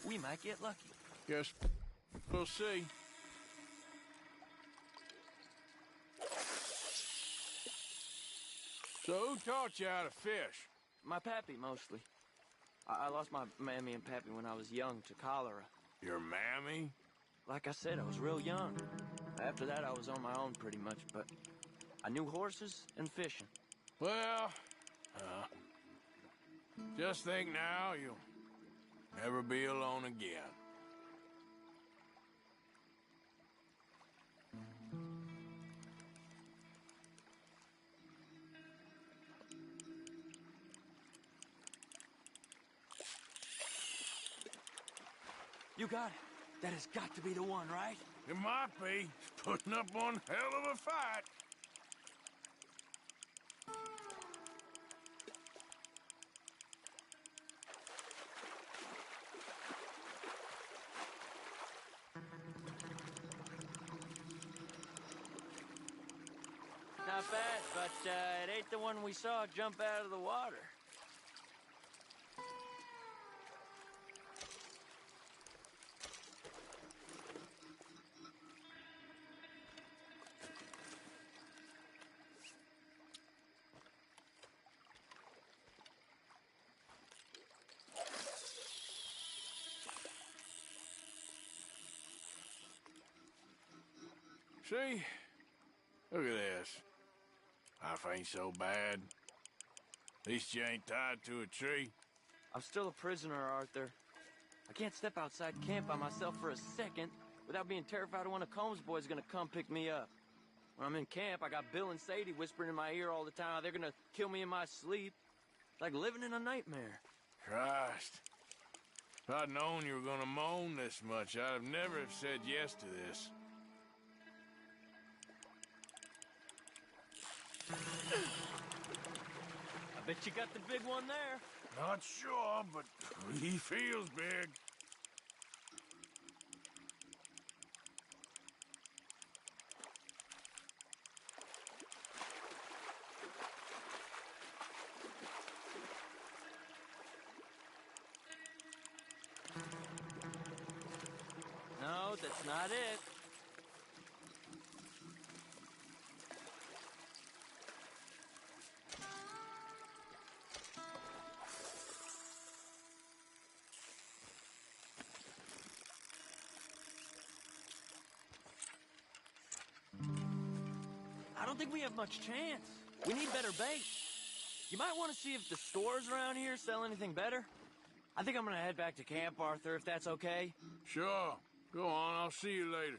We might get lucky. Guess we'll see. So who taught you how to fish? My pappy, mostly. I lost my mammy and pappy when I was young to cholera. Your mammy? Like I said, I was real young. After that, I was on my own pretty much, but I knew horses and fishing. Well, just think now you'll never be alone again. You got it. That has got to be the one, right? It might be. Putting up one hell of a fight. Not bad, but it ain't the one we saw jump out of the water. See? Look at this. Life ain't so bad. At least you ain't tied to a tree. I'm still a prisoner, Arthur. I can't step outside camp by myself for a second without being terrified one of Combs' boys gonna come pick me up. When I'm in camp, I got Bill and Sadie whispering in my ear all the time how they're gonna kill me in my sleep. It's like living in a nightmare. Christ. If I'd known you were gonna moan this much, I'd have never have said yes to this. I bet you got the big one there. Not sure, but he feels big. No, that's not it. I don't think we have much chance. We need better bait. You might want to see if the stores around here sell anything better. I think I'm gonna head back to camp, Arthur, if that's okay. Sure. Go on, I'll see you later.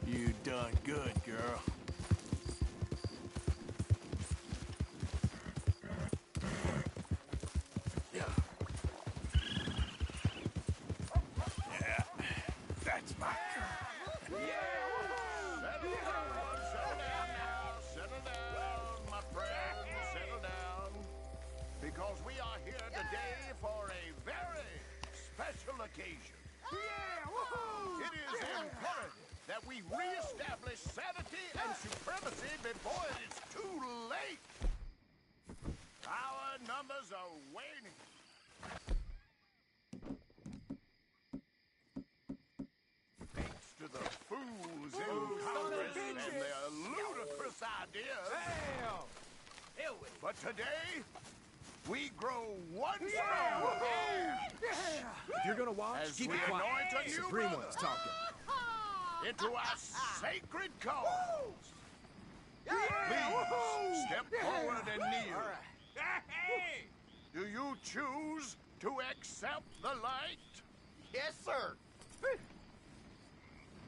You done good, girl. Yeah. Yeah, that's my girl. Settle down now. Settle down, my friend. Settle down. Because we are here today for a very special occasion. It is imperative that we reestablish sanity and supremacy before it is too late. Our numbers are waning. Thanks to the fools in Congress and their ludicrous ideas. But today, we grow one strong. If you're gonna watch, as keep we it quiet. anoint a new Supreme brother One's talking. into our sacred cause. Please step forward and kneel. Do you choose to accept accept the light? Yes, sir.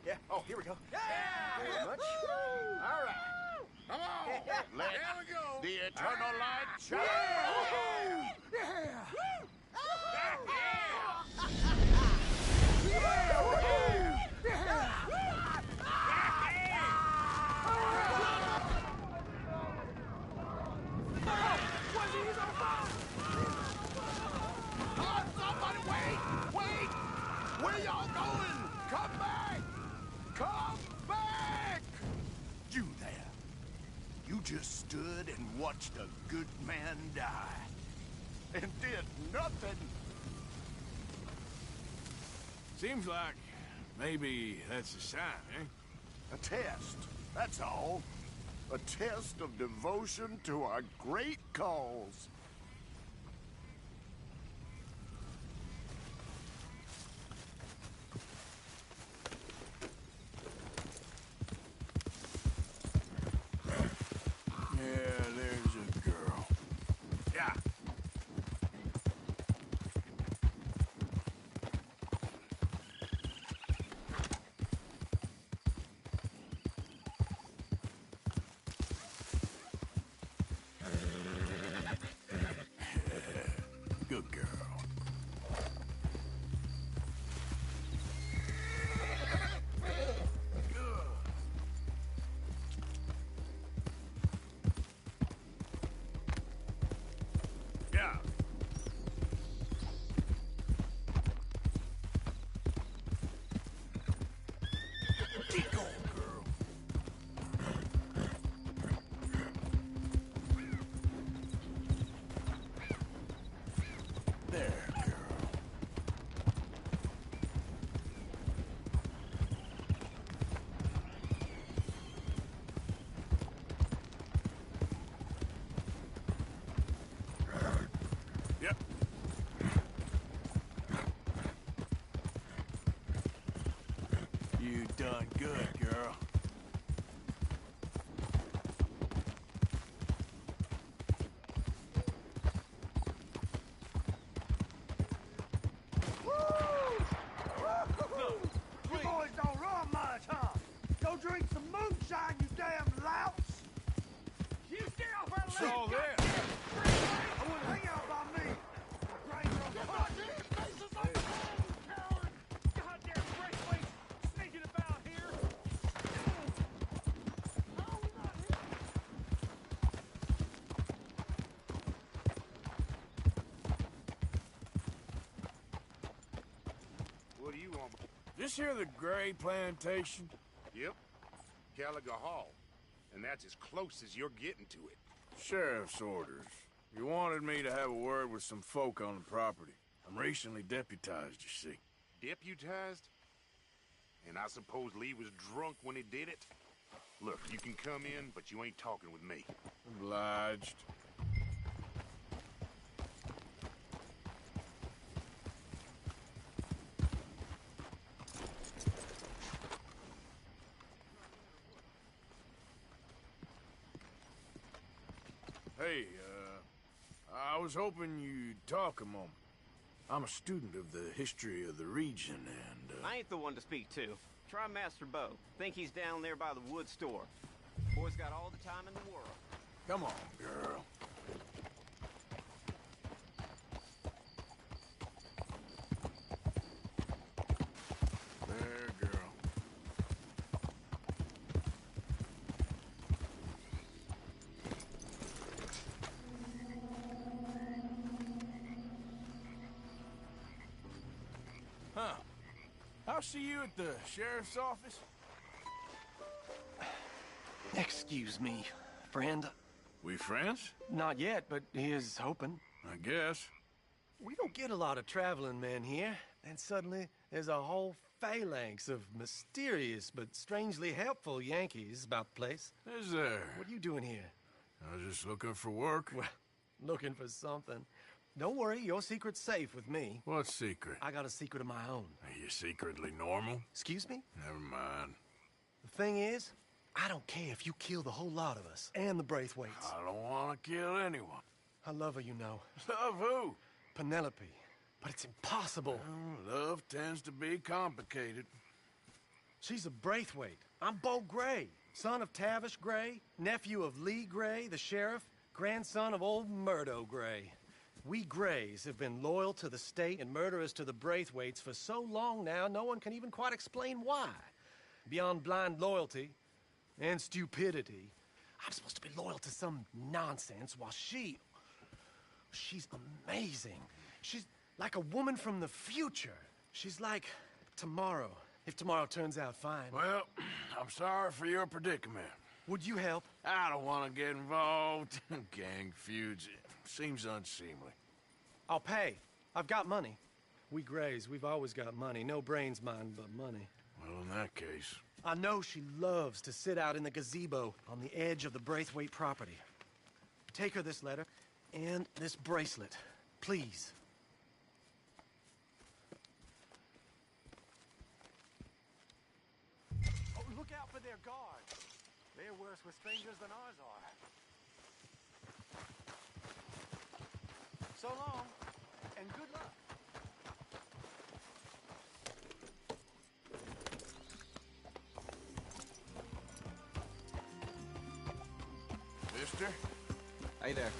Yeah. Oh, here we go. Yeah. Very much. All right. Come on. Let the eternal light shine. Somebody wait! Where y'all going? Come back! Come back! You there. You just stood and watched a good man die. And did nothing. Seems like maybe that's a sign, eh? A test, that's all. A test of devotion to our great cause. Yeah, there's a girl. Yeah. Good girl. Yeah. Keep going, girl. There, girl. Yep. You done good, girl. You boys don't run much, huh? Go drink some moonshine, you damn louts! You stay off our It's all there. I wouldn't hang out by me. Goddamn bracelet sneaking about here. What do you want? This here the Gray Plantation? Yep. Gallagher Hall. And that's as close as you're getting to it. Sheriff's orders. You wanted me to have a word with some folk on the property. I'm recently deputized, you see. Deputized? And I suppose Lee was drunk when he did it? Look, you can come in, but you ain't talking with me. Obliged. Hey, I was hoping you'd talk a moment. I'm a student of the history of the region, and, I ain't the one to speak to. Try Master Bo. Think he's down there by the wood store. Boy's got all the time in the world. Come on, girl. There, girl. Huh. I'll see you at the sheriff's office. Excuse me, friend. We friends? Not yet, but here's hoping. I guess. We don't get a lot of traveling men here, and suddenly there's a whole phalanx of mysterious but strangely helpful Yankees about the place. Is there? What are you doing here? I was just looking for work. Well, looking for something. Don't worry, your secret's safe with me. What secret? I got a secret of my own. Are you secretly normal? Excuse me? Never mind. The thing is, I don't care if you kill the whole lot of us and the Braithwaites. I don't want to kill anyone. I love her, you know. Love who? Penelope. But it's impossible. Well, love tends to be complicated. She's a Braithwaite. I'm Bo Gray, son of Tavish Gray, nephew of Lee Gray, the sheriff, grandson of old Murdo Gray. We Grays have been loyal to the state and murderers to the Braithwaites for so long now, no one can even quite explain why. Beyond blind loyalty and stupidity, I'm supposed to be loyal to some nonsense while she's amazing. She's like a woman from the future. She's like tomorrow, if tomorrow turns out fine. Well, I'm sorry for your predicament. Would you help? I don't want to get involved in gang feuds. It seems unseemly. I'll pay. I've got money. We Grays, we've always got money. No brains, mind, but money. Well, in that case... I know she loves to sit out in the gazebo on the edge of the Braithwaite property. Take her this letter and this bracelet, please. Oh, look out for their guards. They're worse with strangers than ours are. So long, and good luck. Mister? Hey there.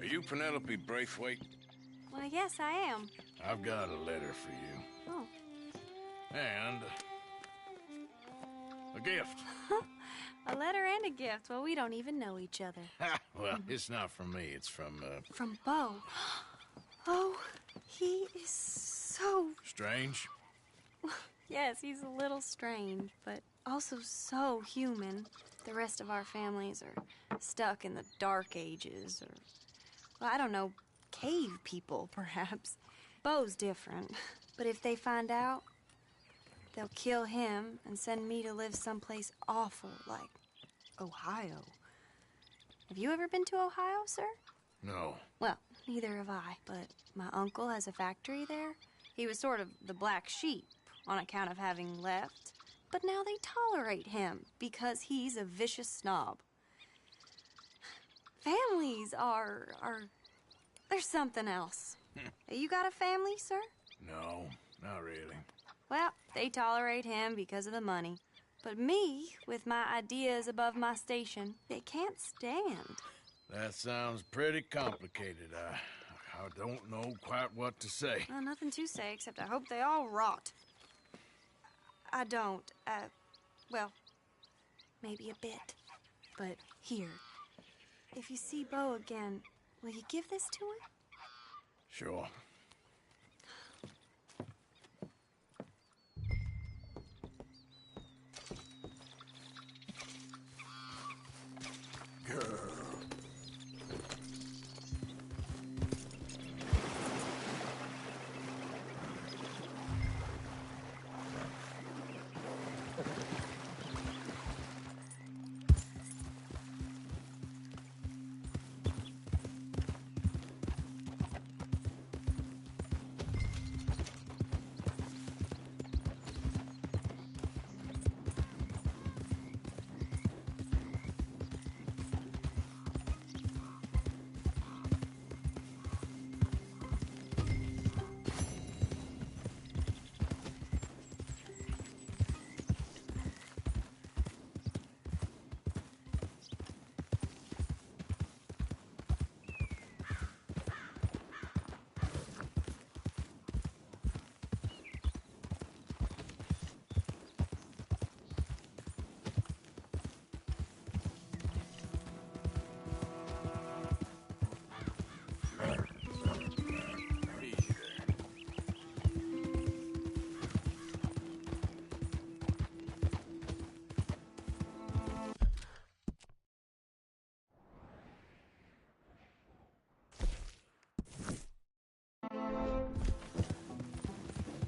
Are you Penelope Braithwaite? Well, yes, I am. I've got a letter for you. Oh. And a gift. A letter and a gift. Well, we don't even know each other. Well, it's not from me. It's from, From Bo. Oh, he is so... Strange? Yes, he's a little strange, but also so human. The rest of our families are stuck in the dark ages, or well, I don't know, cave people, perhaps. Bo's different. But if they find out, they'll kill him and send me to live someplace awful like Ohio. Have you ever been to Ohio, sir? No. Well, neither have I, but my uncle has a factory there. He was sort of the black sheep on account of having left, but now they tolerate him because he's a vicious snob. Families are there's something else. You got a family, sir? No, not really. Well, they tolerate him because of the money. But me, with my ideas above my station, they can't stand. That sounds pretty complicated. I don't know quite what to say. Well, nothing to say, except I hope they all rot. I don't, well, maybe a bit. But here, if you see Bo again, will you give this to him? Sure.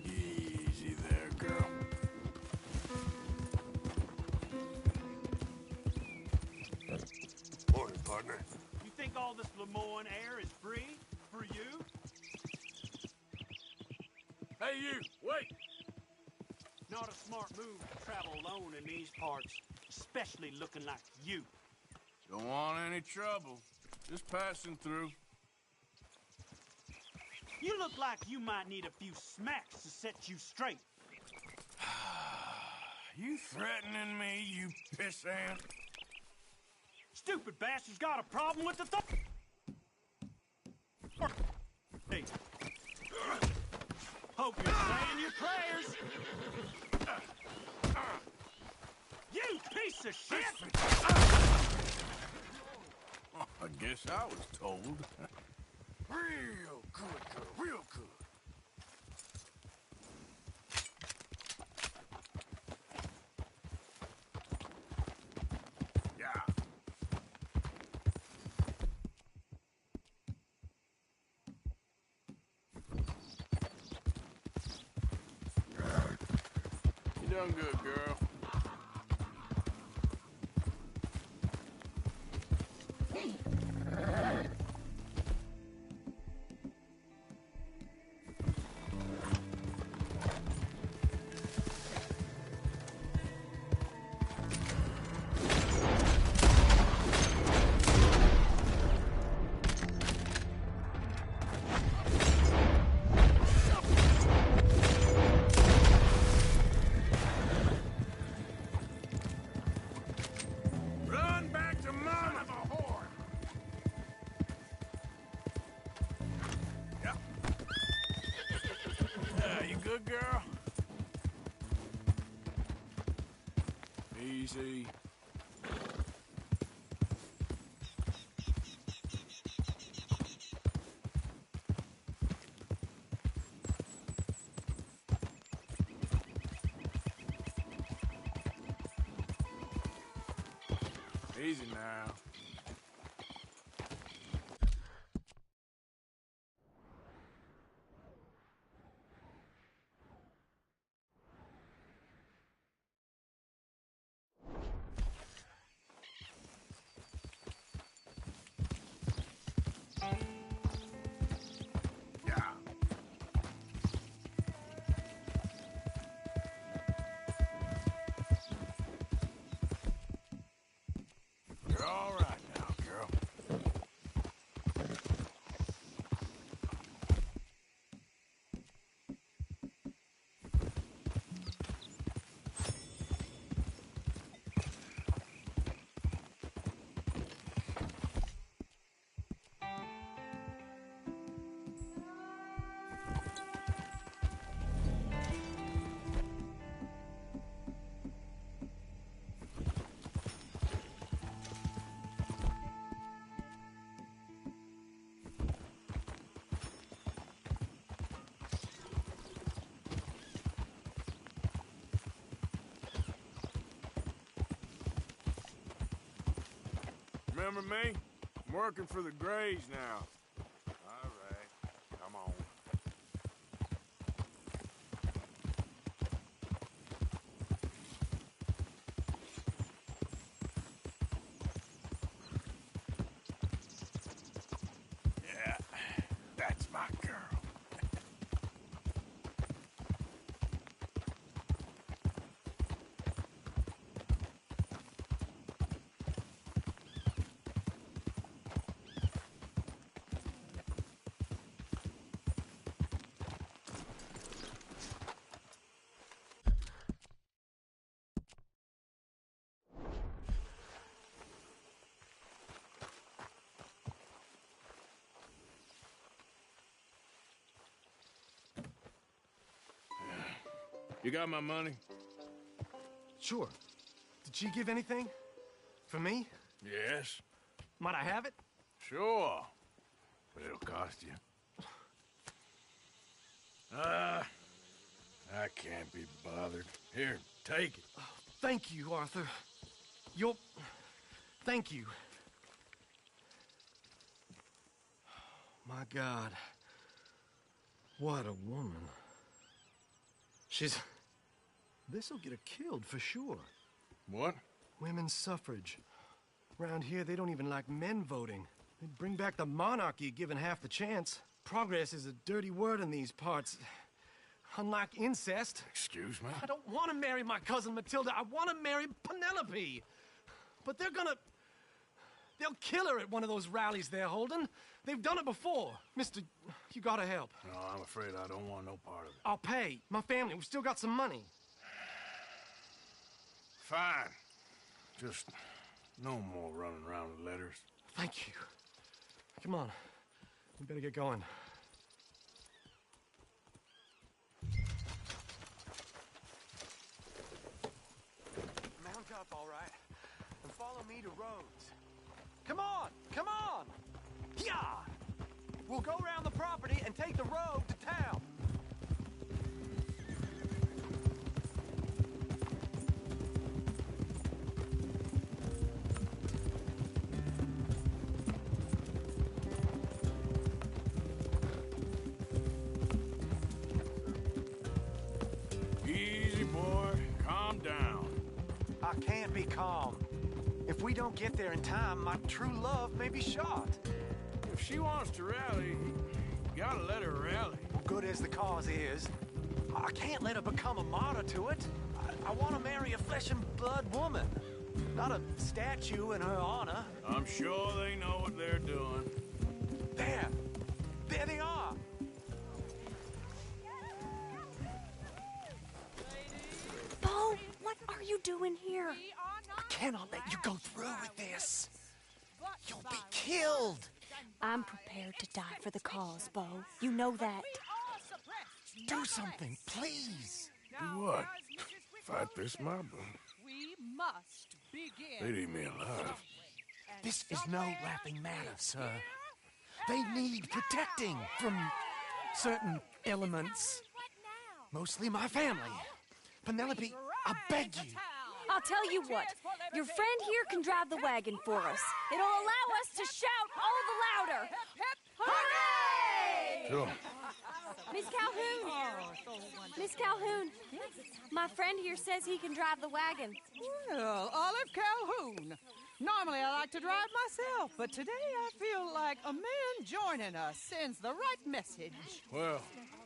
Easy there, girl. Morning, partner. You think all this Lemoyne air is free for you? Hey, you, wait! Not a smart move to travel alone in these parts, especially looking like you. Don't want any trouble. Just passing through. You look like you might need a few smacks to set you straight. You threatening me, you pissant? Stupid bastard's got a problem with the Hey. Hope you're saying your prayers. You piece of shit! I guess I was told. Real good, girl, real good. Yeah. You done good, girl. Run back to mama! Son of a whore! Yeah. You good, girl? Easy. Easy now. Remember me? I'm working for the Grays now. All right, come on. Yeah, that's my girl. You got my money? Sure. Did she give anything? For me? Yes. Might I have it? Sure. But it'll cost you. I can't be bothered. Here, take it. Oh, thank you, Arthur. You'll... Thank you. My God. What a woman. She's... This'll get her killed for sure. What? Women's suffrage. Around here, they don't even like men voting. They'd bring back the monarchy given half the chance. Progress is a dirty word in these parts. Unlike incest. Excuse me? I don't want to marry my cousin Matilda. I want to marry Penelope. But they're gonna... They'll kill her at one of those rallies they're holding. They've done it before. Mister, you gotta help. No, I'm afraid I don't want no part of it. I'll pay. My family, we've still got some money. Fine. Just no more running around with letters. Thank you. Come on. We better get going. Mount up, all right, and follow me to Rhodes. Come on! Come on! Yeah! We'll go around the property and take the road to town. Easy, boy. Calm down. I can't be calm. If we don't get there in time, my true love may be shot. If she wants to rally, you gotta let her rally. Well, good as the cause is, I can't let her become a martyr to it. I want to marry a flesh and blood woman, not a statue in her honor. I'm sure they know what they're doing. There! There they are! Bo, what are you doing here? I cannot let you go through with this. You'll be killed. I'm prepared to die for the cause, Bo. You know that. Do something, please. Do what? Fight this mob? We must begin. They'd eat me alive. This is no laughing matter, sir. They need protecting from certain elements. Mostly my family. Penelope, I beg you. I'll tell you what. Your friend here can drive the wagon for us. It'll allow us to shout all the louder. Hooray! Sure. Miss Calhoun! Miss Calhoun! My friend here says he can drive the wagon. Well, Olive Calhoun. Normally I like to drive myself, but today I feel like a man joining us sends the right message. Well,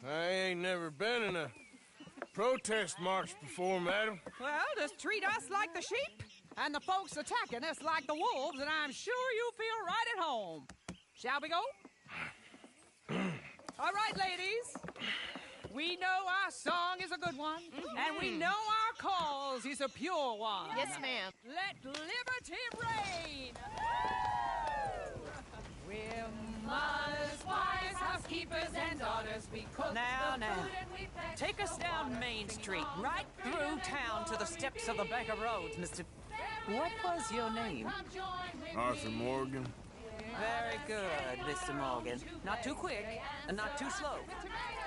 I ain't never been in a protest march before, madam. Well, just treat us like the sheep, and the folks attacking us like the wolves, and I'm sure you feel right at home. Shall we go? All right, ladies. We know our song is a good one, and we know our cause is a pure one. Yes, ma'am. Let liberty reign. We're mothers, wives, housekeepers, and daughters. We cook Now, the food and we pack take us down Main Street, right through town to the steps of the Bank of Rhodes, Mr. What was your name? Arthur Morgan. Very good, Mr. Morgan. Not too quick and not too slow.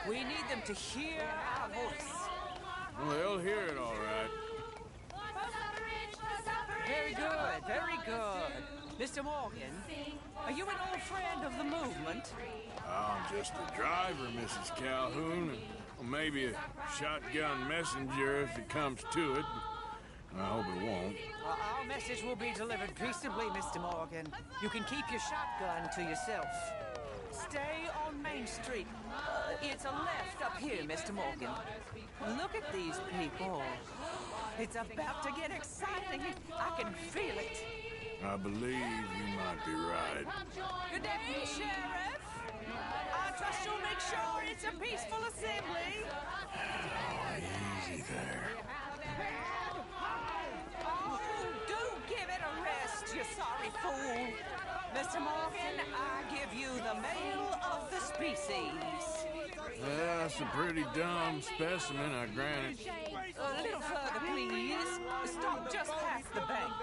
We need them to hear our voice. Well, they'll hear it all right. Very good, very good. Mr. Morgan, are you an old friend of the movement? I'm just a driver, Mrs. Calhoun, and maybe a shotgun messenger if it comes to it, but I hope it won't. Well, our message will be delivered peaceably, Mr. Morgan. You can keep your shotgun to yourself. Stay on Main Street. It's a left up here, Mr. Morgan. Look at these people. It's about to get exciting. I can feel it. I believe you might be right. Good day, Sheriff. I trust you'll make sure it's a peaceful assembly. Easy there. Oh, do give it a rest, you sorry fool. Mr. Morgan, I give you the male of the species. Well, that's a pretty dumb specimen, I grant it. A little further, please. Stop just past the bank.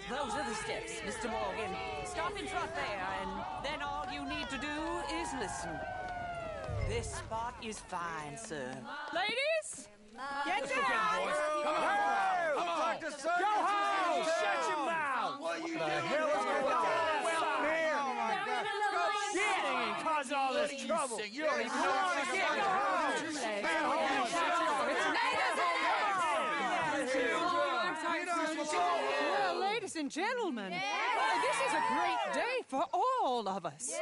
Those are the steps, Mr. Morgan. Stop in front there, and then all you need to do is listen. This spot is fine, sir. Ladies, get down! Come on! Go home! Shut your mouth! What the hell is going on? Well, here! Oh, my God! Singing and causing all this trouble! You don't even know what you're getting! Well, ladies and gentlemen, this is a great day for all of us.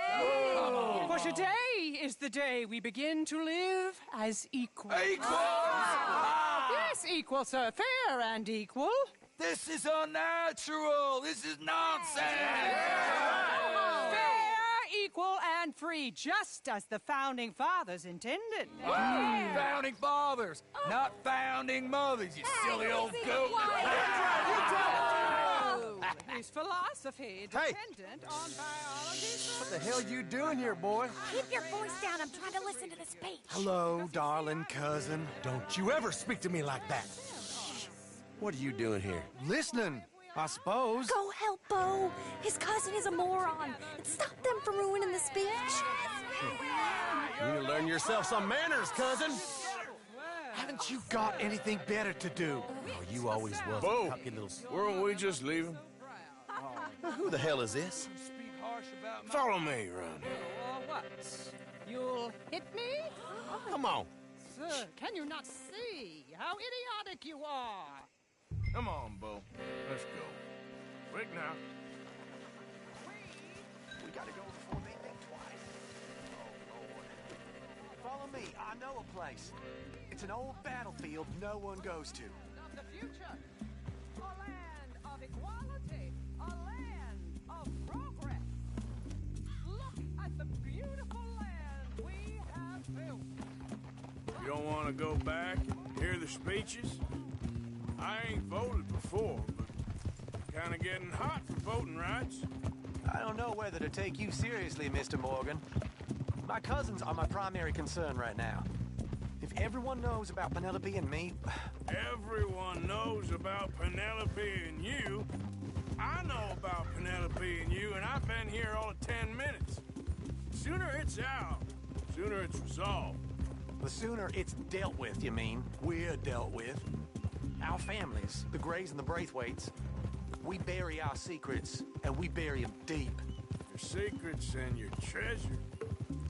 For today is the day we begin to live as equals. Yes, equal, sir. Fair and equal. This is unnatural! This is nonsense! Fair, equal, and free, just as the Founding Fathers intended. Founding fathers, not founding mothers, you silly old goat! His philosophy dependent on biology. What the hell you doing here, boy? Keep your voice down. I'm trying to listen to the speech. Hello, darling cousin. Don't you ever speak to me like that. What are you doing here? Listening, I suppose. Go help Bo. His cousin is a moron. Stop them from ruining the speech. You need to learn yourself some manners, cousin. Haven't you got anything better to do? Oh, you always was. Bo, weren't we just leaving? Who the hell is this? Follow me around here. What? You'll hit me? Come on. Sir, can you not see how idiotic you are? Come on, Bo. Let's go. Quick now. We gotta go before they think twice. Oh, Lord. Follow me. I know a place. It's an old battlefield no one goes to. Of the future. A land of equality. A land of progress. Look at the beautiful land we have built. You don't want to go back and hear the speeches? I ain't voted before, but kind of getting hot for voting rights. I don't know whether to take you seriously, Mr. Morgan. My cousins are my primary concern right now. If everyone knows about Penelope and me... Everyone knows about Penelope and you. I know about Penelope and you, and I've been here all of 10 minutes. Sooner it's out, sooner it's resolved. The sooner it's dealt with, you mean? We're dealt with. Our families, the Grays and the Braithwaites, we bury our secrets, and we bury them deep. Your secrets and your treasure.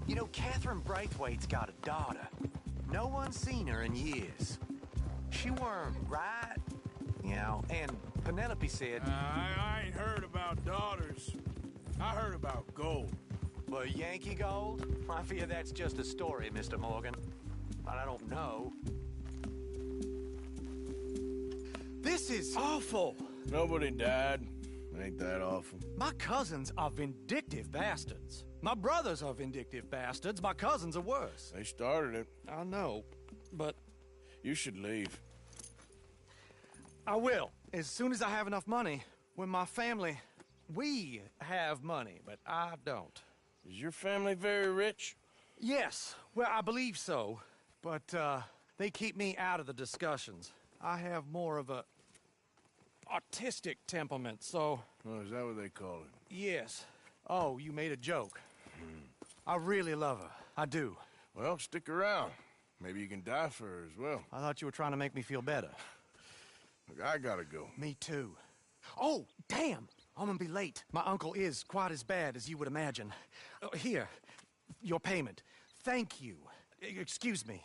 You know, Catherine Braithwaite's got a daughter. No one's seen her in years. She weren't right, you know, and Penelope said... I ain't heard about daughters. I heard about gold. But Yankee gold? I fear that's just a story, Mr. Morgan. But I don't know. This is awful. Nobody died. Ain't that awful? My cousins are vindictive bastards. My brothers are vindictive bastards. My cousins are worse. They started it. I know, but... You should leave. I will, as soon as I have enough money. When my family... We have money, but I don't. Is your family very rich? Yes, well, I believe so. But, they keep me out of the discussions. I have more of a... artistic temperament, so... Oh, is that what they call it? Yes. Oh, you made a joke. I really love her. I do. Well, stick around. Maybe you can die for her as well. I thought you were trying to make me feel better. Look, I gotta go. Me too. Oh, damn! I'm gonna be late. My uncle is quite as bad as you would imagine. Here, your payment. Thank you. Excuse me.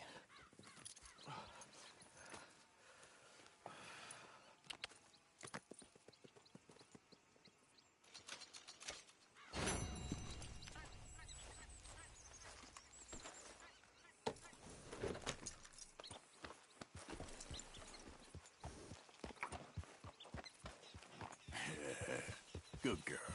Good girl.